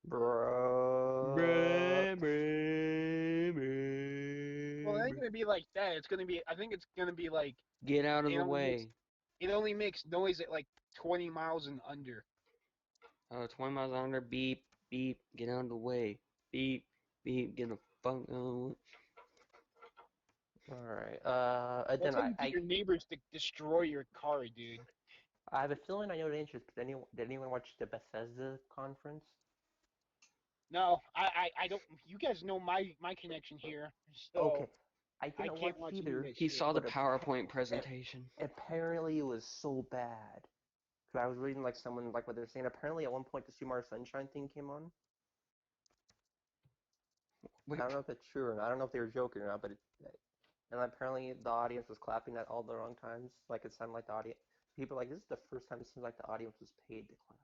Bruh. bruh, bruh, bruh, Well, it ain't bruh. gonna be like that. It's gonna be. I think it's gonna be like Get out of it the only makes way. it only makes noise at like 20 miles and under. 20 miles an hour, beep, beep, get out of the way. Beep, beep, get the fuck out of the way. All right. That's Then how you get your neighbors to destroy your car, dude. I have a feeling I know the answer. Did anyone watch the Bethesda conference? No, I don't. You guys know my connection here, Okay, so I I didn't watch can't watch any of either, that He shit. saw the but PowerPoint presentation. apparently it was so bad. Cause I was reading like someone like what they're saying. Apparently at one point the Sumar Sunshine thing came on. I Wait, don't know if that's true or not. I don't know if they were joking or not, but and apparently the audience was clapping at all the wrong times. Like it sounded like the audience. People were like this is the first time it seems like the audience was paid to clap.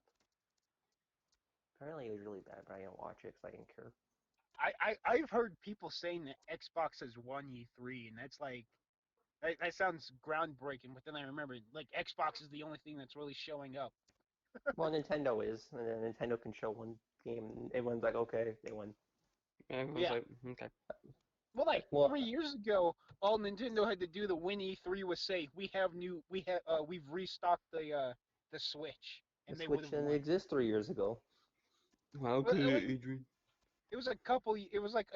Apparently it was really bad, but I didn't watch it because I didn't care. I've heard people saying that Xbox has won E3, and that's like that sounds groundbreaking. But then I remember like Xbox is the only thing that's really showing up. Well, Nintendo is, and then Nintendo can show one game, and everyone's like, okay, they won. everyone's Yeah. like, okay. Well, like Well, 3 years ago, all Nintendo had to do to win E3 was say we've restocked the Switch, the and they would Switch have didn't won. exist 3 years ago. How Well, could it, Adrian? it was a couple. It was like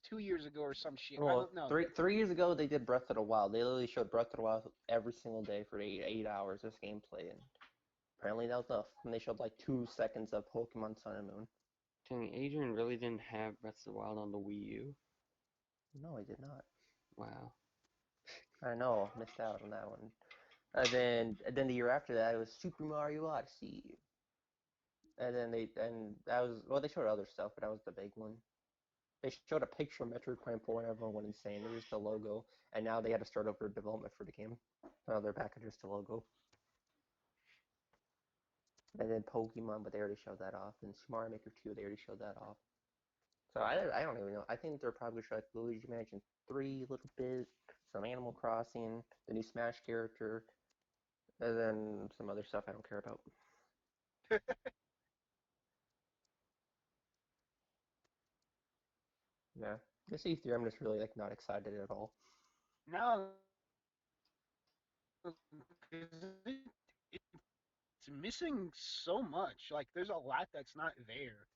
2 years ago or some shit. I Well, don't know. three years ago they did Breath of the Wild. They literally showed Breath of the Wild every single day for 8 hours of gameplay, and apparently that was enough. And they showed like 2 seconds of Pokemon Sun and Moon. Dang, Adrian really didn't have Breath of the Wild on the Wii U. No, I did not. Wow. I know, missed out on that one. And then the year after that it was Super Mario Odyssey. And that was well they showed other stuff, but that was the big one. They showed a picture of Metroid Prime 4 and everyone went insane. It was just a logo, and now they had to start over development for the game. Now they're back at just a logo. And then Pokemon, but they already showed that off. And Mario Maker 2, they already showed that off. So I don't even know. I think they're probably showing like Luigi Mansion 3 a little bit, some Animal Crossing, the new Smash character, and then some other stuff I don't care about. Yeah. This E3, I'm just really like not excited at all. No, it's missing so much. Like, there's a lot that's not there.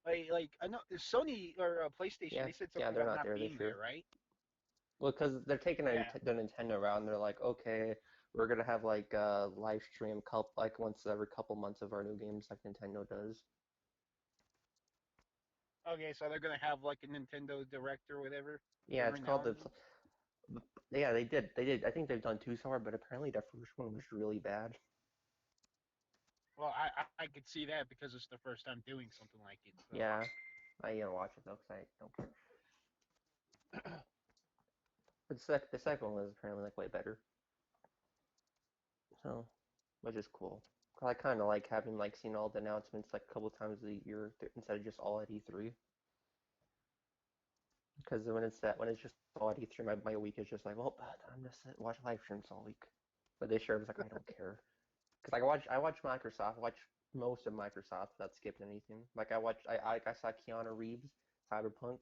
Like I know Sony or PlayStation, Yeah, they said yeah, something they're about not not there this being there, year. right? Well, because they're taking Yeah. the Nintendo route, and they're like, okay, we're gonna have like a live stream like once every couple months of our new games, like Nintendo does. Okay, so they're gonna have like a Nintendo Direct or whatever Yeah, it's every called now and then. yeah, they did. I think they've done two so far, but apparently their first one was really bad. Well, I could see that because it's the first time doing something like it. So Yeah, I didn't watch it though, because I don't care. But the second one was apparently like way better, so which is cool. 'Cause I kind of like having like seen all the announcements like a couple times a year instead of just all at E3. Because when it's just all at E3, my week is just like, well, I'm just sit watch live streams all week. But this year I was like, I don't care. Because I watch Microsoft, I watch most of Microsoft without skipping anything. Like I saw Keanu Reeves, Cyberpunk.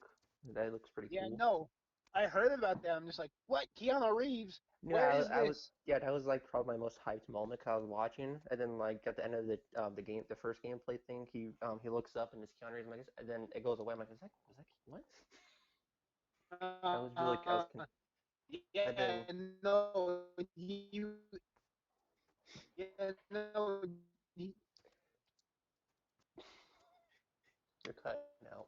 That looks pretty yeah, cool. no, I heard about that. I'm just like, what? Keanu Reeves? Where Yeah, is this? yeah, that was like probably my most hyped moment 'cause I was watching, and then like at the end of the game, the first gameplay thing, he looks up and it's Keanu Reeves, and then it goes away. I'm like, is that what? I was con and Yeah, then no, yeah, no, he, you're cutting out.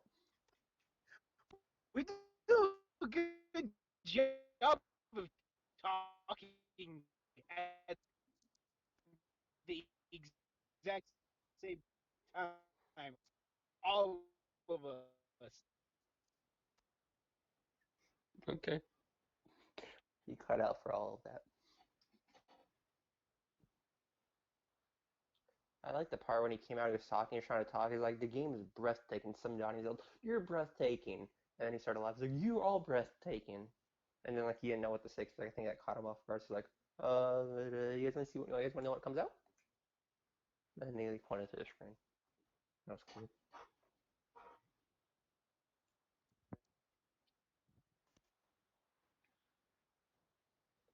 we do a good job of talking at the exact same time, all of us. Okay. You cut out for all of that. I like the part when he came out, he was talking, he was trying to talk. He's like, the game is breathtaking. Some Johnny's like, you're breathtaking. And then he started laughing. He's like, you're all breathtaking. And then like he didn't know what to say 'cause I think that caught him off guard. So like, you guys want to see what? You guys want to know what comes out? And then he like, pointed to the screen. That was cool.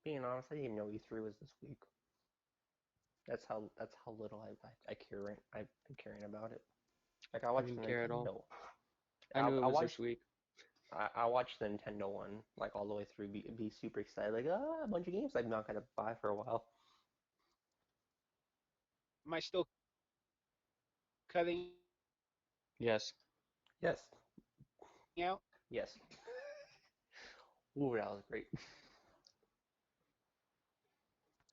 Being honest, I didn't even know E3 was this week. That's how little I care. I've been caring about it. Like I I watched the didn't care at all. Nintendo. I knew it I was this watched week. I watched the Nintendo one like all the way through. Be super excited. Like a bunch of games I'm not gonna buy for a while. Am I still cutting Yes. Yes, out? yes. Ooh, that was great.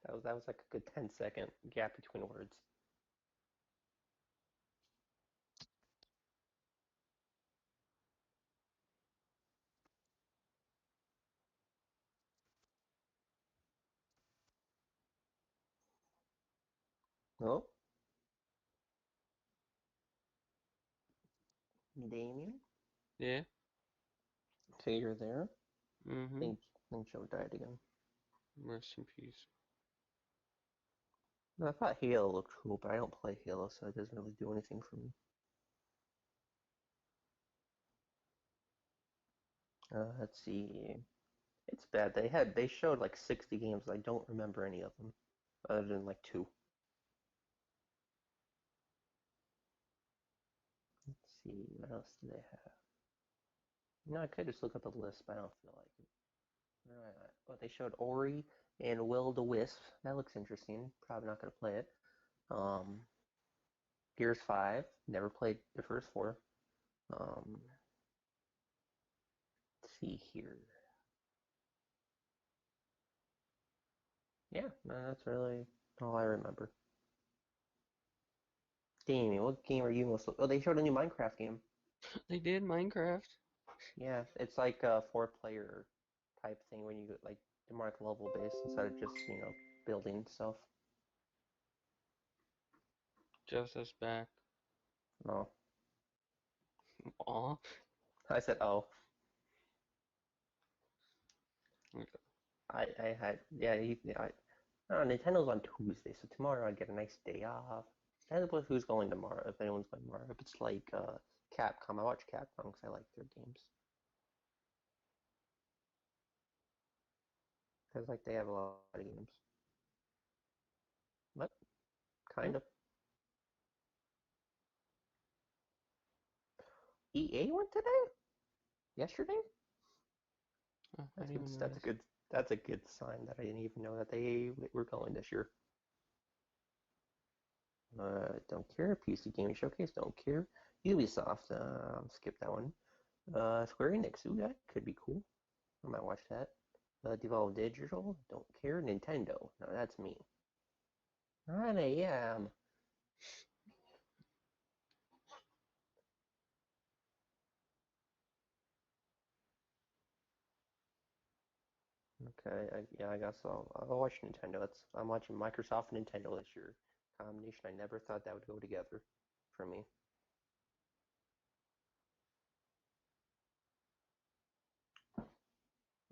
That was like a good 10-second gap between words. Oh, Daemeon. Yeah. So you're there. Mm-hmm. Think Joe died again. Rest in peace. No, I thought Halo looked cool, but I don't play Halo, so it doesn't really do anything for me. Let's see. It's bad. They showed like 60 games. I don't remember any of them, other than like two. Let's see. What else do they have? No, I could just look at the list, but I don't feel like it. Where am I at? Oh, they showed Ori and Will the Wisp. That looks interesting. Probably not gonna play it. Um, Gears 5. Never played the first four. Let's see here. Yeah, no, that's really all I remember. Damien, what game are you most? Oh, they showed a new Minecraft game. They did Minecraft. Yeah, it's like a four-player type thing when you like more like level based instead of just building stuff. Just us back. No, Aw. I said oh. Okay. I had yeah. Nintendo's on Tuesday, so tomorrow I'd get a nice day off. Depends with who's going tomorrow, if anyone's going tomorrow. If it's like Capcom, I watch Capcom because I like their games. Because like they have a lot of games. What? Hmm? Kind of. EA went today? Yesterday? I didn't even That's a notice. good sign that I didn't even know that they were going this year. Don't care. PC Gaming Showcase. Don't care. Ubisoft. Skip that one. Square Enix. Ooh, that could be cool. I might watch that. Devolve Digital. Don't care. Nintendo. No, that's me. 9 a.m. Okay, yeah, I guess I'll watch Nintendo. I'm watching Microsoft and Nintendo this year. Combination I never thought that would go together for me.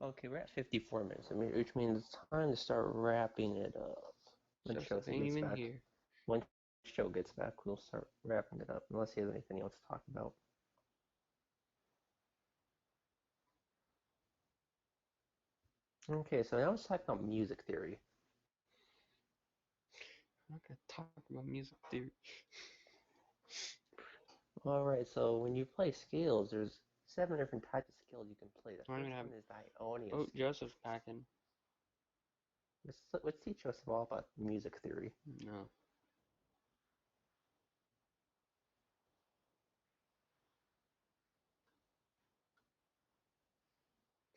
Okay, we're at 54 minutes, which means it's time to start wrapping it up. When Joseph Chelsea ain't gets even back. here. When Joe gets back, we'll start wrapping it up, unless he has anything else to talk about. Okay, so now let's talk about music theory. I'm not gonna talk about music theory. Alright, so when you play scales, there's 7 different types of scales you can play. The I don't first even have. one is the Ionian Oh, scale. Joseph's packing. Let's teach us all about music theory. No.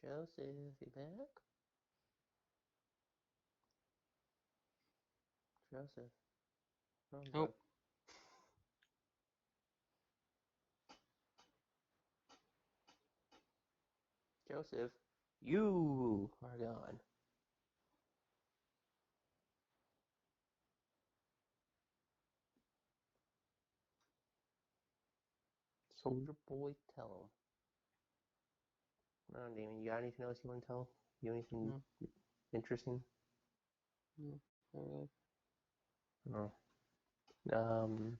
Joseph, you back? Joseph. Oh, Oh, bug. Joseph, you are gone. Soldier boy, tell him. Oh, Damon, you got anything else you want to tell? You anything no, interesting? no, not really. No. Um.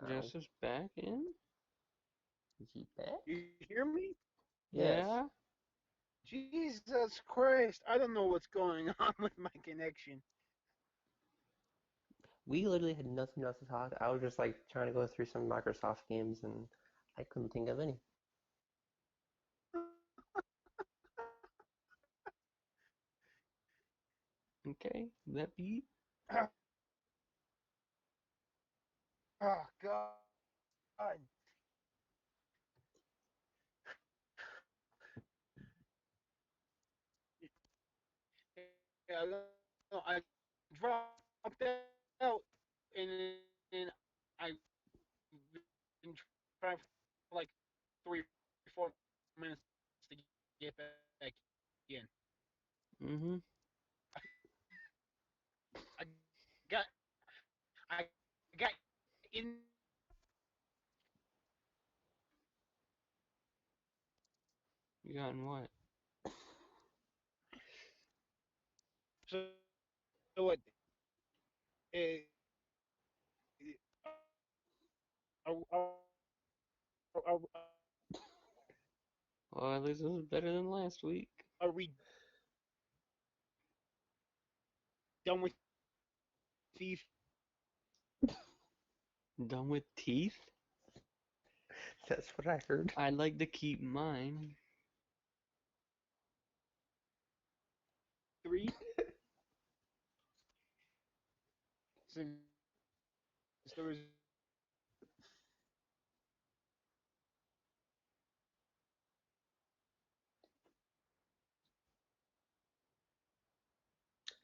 Ow. Joseph's back in? Is he back? You hear me? Yes. Yeah? Jesus Christ! I don't know what's going on with my connection. We literally had nothing else to talk. I was just like trying to go through some Microsoft games and I couldn't think of any. Okay, that beat. Oh God! Yeah, no, I dropped out, and then I've been trying for like 3 or 4 minutes to get back in. Mm-hmm. I got I got in. You got in what? So, so what? Uh, Well, at least this is better than last week. are we done with Thief? Done with teeth? That's what I heard. I'd like to keep mine. Three? Since there was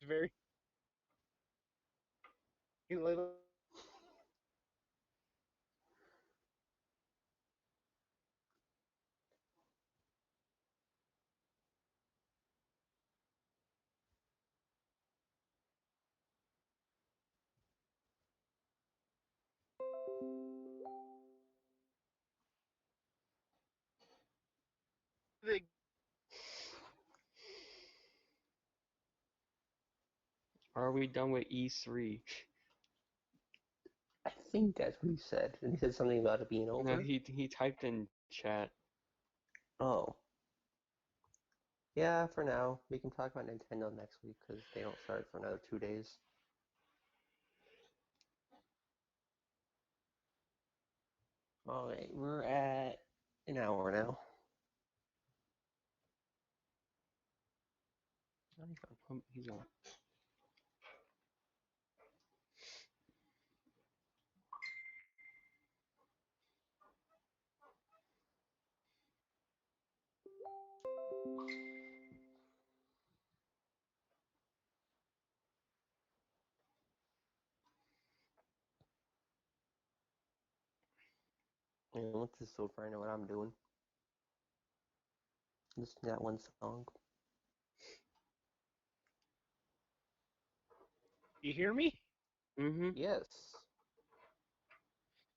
very little. The Are we done with E3? I think that's what he said. And he said something about it being No, over. he typed in chat. Oh, yeah. For now, we can talk about Nintendo next week because they don't start for another 2 days. All right, we're at an hour now. He's on. And once this is over, I know what I'm doing. Listen to that one song. You hear me? Mm-hmm. Yes.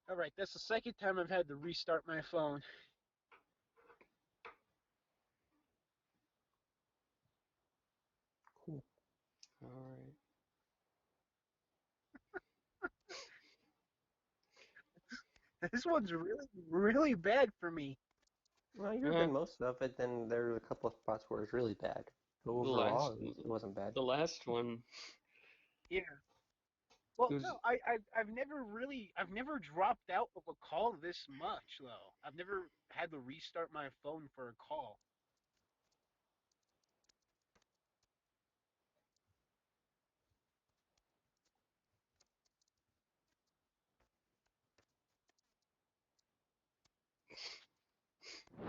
All right, that's the second time I've had to restart my phone. Cool. All right. This one's really, really bad for me. Well, you're Uh, good most of it. Then there's a couple of spots where it's really bad. But the overall, last it wasn't bad. the last one Yeah. Well, was no, I've never dropped out of a call this much though. I've never had to restart my phone for a call.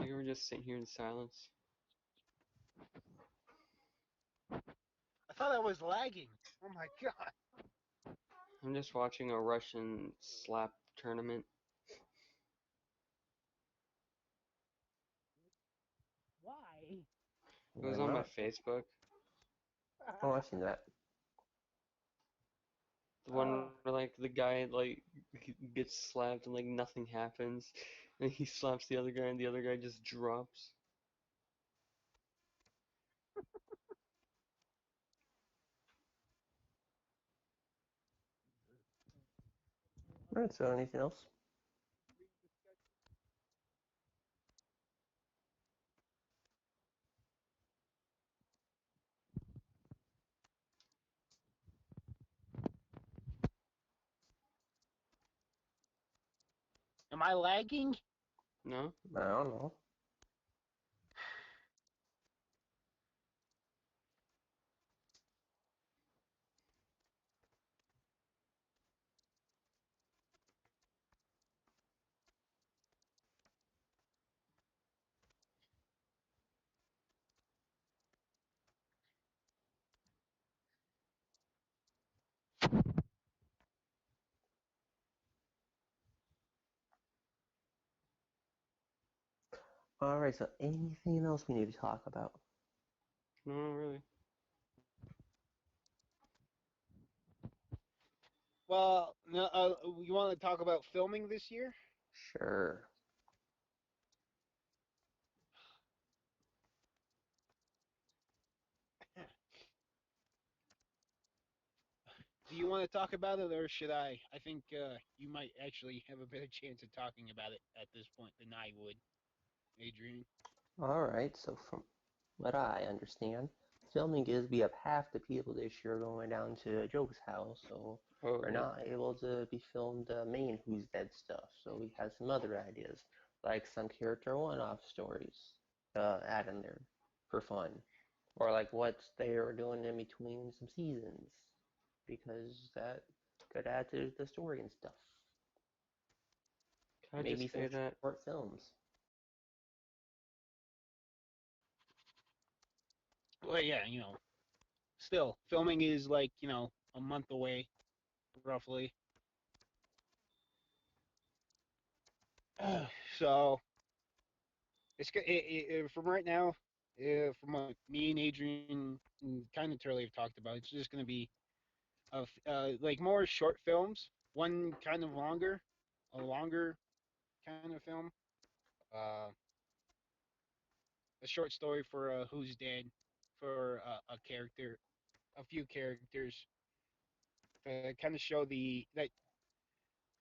you were just sitting here in silence. I thought I was lagging. Oh my god. I'm just watching a Russian slap tournament. Why? It Why was on my not? Facebook. Oh, I've seen that. The one Oh, where like the guy like he gets slapped and like nothing happens, and he slaps the other guy and the other guy just drops. All right. So, anything else? am I lagging? No? I don't know. All right. So, anything else we need to talk about? No, not really. Well, no, you want to talk about filming this year? Sure. Do you want to talk about it, or should I? I think you might actually have a better chance of talking about it at this point than I would, Adrian. All right. So, from what I understand, filming is we have half the people this year going down to Joe's house, so Oh, we're really? not able to be filmed the main Who's Dead stuff. So we have some other ideas, like some character one-off stories, add in there for fun, or like what they are doing in between some seasons, because that could add to the story and stuff. Can I Maybe just some say that? short films. Well, yeah, still filming is like a month away, roughly. So from right now, from what me and Adrian kind of Turley have talked about, it's just going to be like more short films. One kind of longer, a longer kind of film. Uh, a short story for Who's Dead, for a character, a few characters, to kind of show the that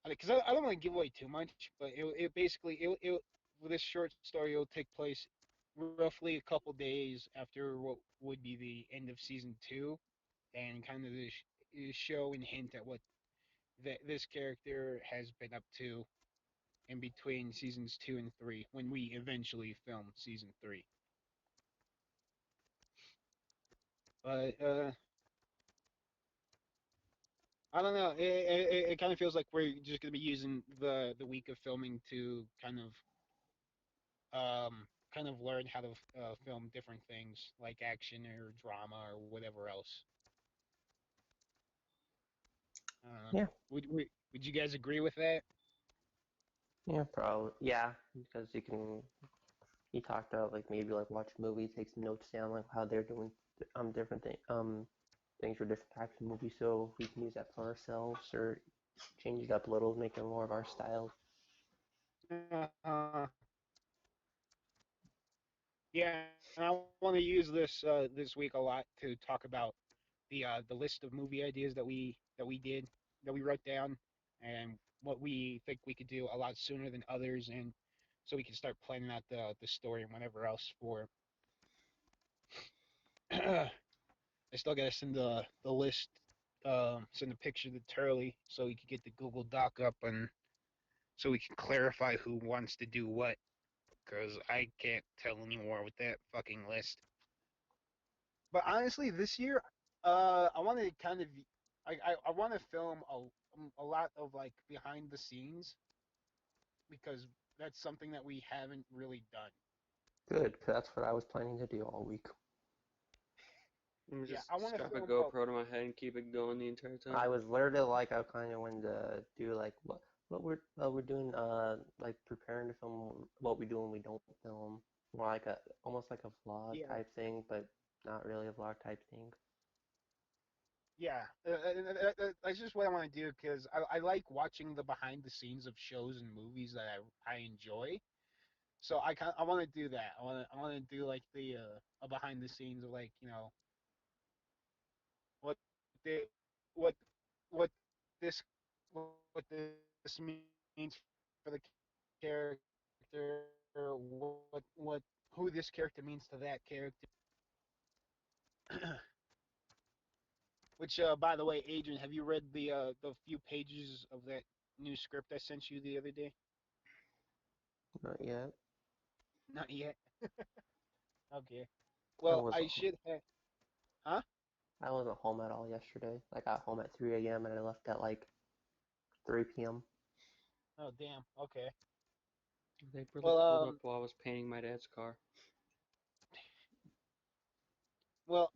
because I don't want to give away too much, but it basically it with this short story it'll take place roughly a couple days after what would be the end of season two, and kind of the show and hint at what this character has been up to in between seasons two and three when we eventually film season three. But I don't know. It kind of feels like we're just gonna be using the week of filming to kind of learn how to film different things like action or drama or whatever else. Yeah, Would you guys agree with that? yeah, probably. Yeah, because you can. He talked about like maybe like watch a movie, take some notes down, like how they're doing different things for different types of movies, so we can use that for ourselves or change it up a little, make it more of our style. Uh, yeah, and I want to use this week a lot to talk about the list of movie ideas that we wrote down, and what we think we could do a lot sooner than others, and so we can start planning out the story and whatever else for. I still gotta send the list, send a picture to Turley so we can get the Google Doc up and so we can clarify who wants to do what. Because I can't tell anymore with that fucking list. But honestly, this year, I want to kind of, I want to film a lot of like behind the scenes because that's something that we haven't really done. Good, 'cause that's what I was planning to do all week. I'm Yeah, just I want to strap a film GoPro to my head and keep it going the entire I time. was literally like I kind of wanted to do like what we're doing like preparing to film what we do when we don't film, more like a almost like a vlog yeah, type thing, but not really a vlog type thing. yeah. That's just what I want to do because I like watching the behind the scenes of shows and movies that I enjoy. So I want to do that. I want to do like the a behind the scenes of like what they what what this what this means for the character, what who this character means to that character. Which, by the way, Adrian, have you read the few pages of that new script I sent you the other day? Not yet. Not yet. Okay. I Well, I wasn't home. should have. Huh? I wasn't home at all yesterday. I got home at 3 a.m. and I left at like 3 p.m. Oh, damn. Okay. They really Well, pulled up while I was painting my dad's car.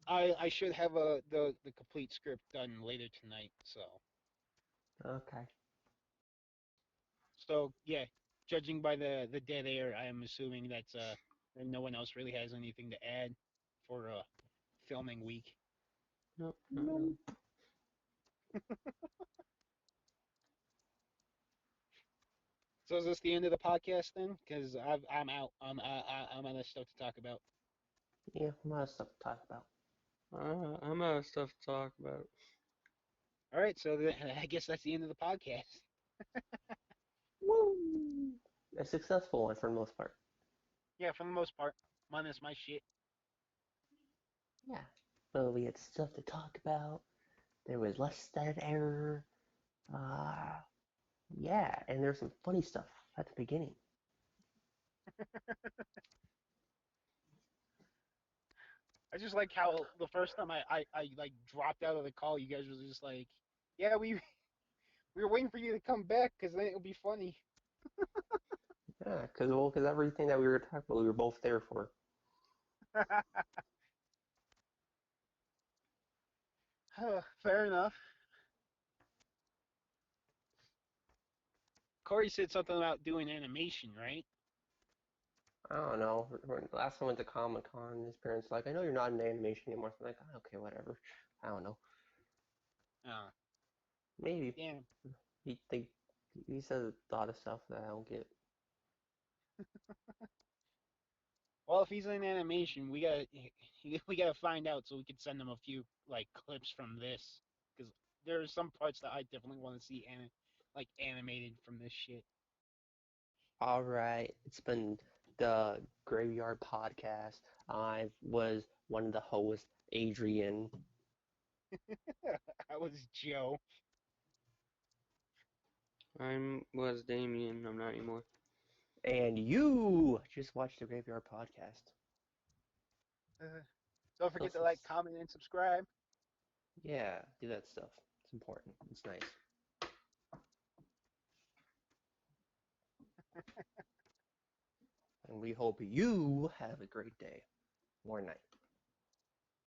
I should have the complete script done later tonight. Okay. So yeah, judging by the dead air, I am assuming that no one else really has anything to add for filming week. Nope, not No. really. So is this the end of the podcast then? Because I'm out. I'm out of stuff to talk about. Yeah, a lot of stuff to talk about. I'm out of stuff to talk about. All right, so I guess that's the end of the podcast. Woo! A successful one for the most part. Yeah, for the most part, minus my shit. Yeah. But we had stuff to talk about. There was less dead error. Uh, yeah, and there's some funny stuff at the beginning. I just like how the first time I like dropped out of the call, you guys were just like, yeah, we were waiting for you to come back because then it'll be funny. Yeah, because everything that we were talking about, we were both there for. Fair enough. Corey said something about doing animation, right? I don't know. Last time I went to Comic Con, his parents were like, I know you're not in animation anymore. So I'm like, "Oh, okay, whatever. I don't know. Oh, Maybe damn. he think he says a lot of stuff that I don't get. Well, if he's in animation, we gotta find out so we could send him a few like clips from this because there are some parts that I definitely want to see like animated from this shit. All right, it's been the Graveyard Podcast. I was one of the hosts, Adrian, I was Joe. Was Daemeon. I'm not anymore. and you just watched the Graveyard Podcast. Don't So, forget to like, comment, and subscribe. yeah, do that stuff. It's important. It's nice. And we hope you have a great day or night.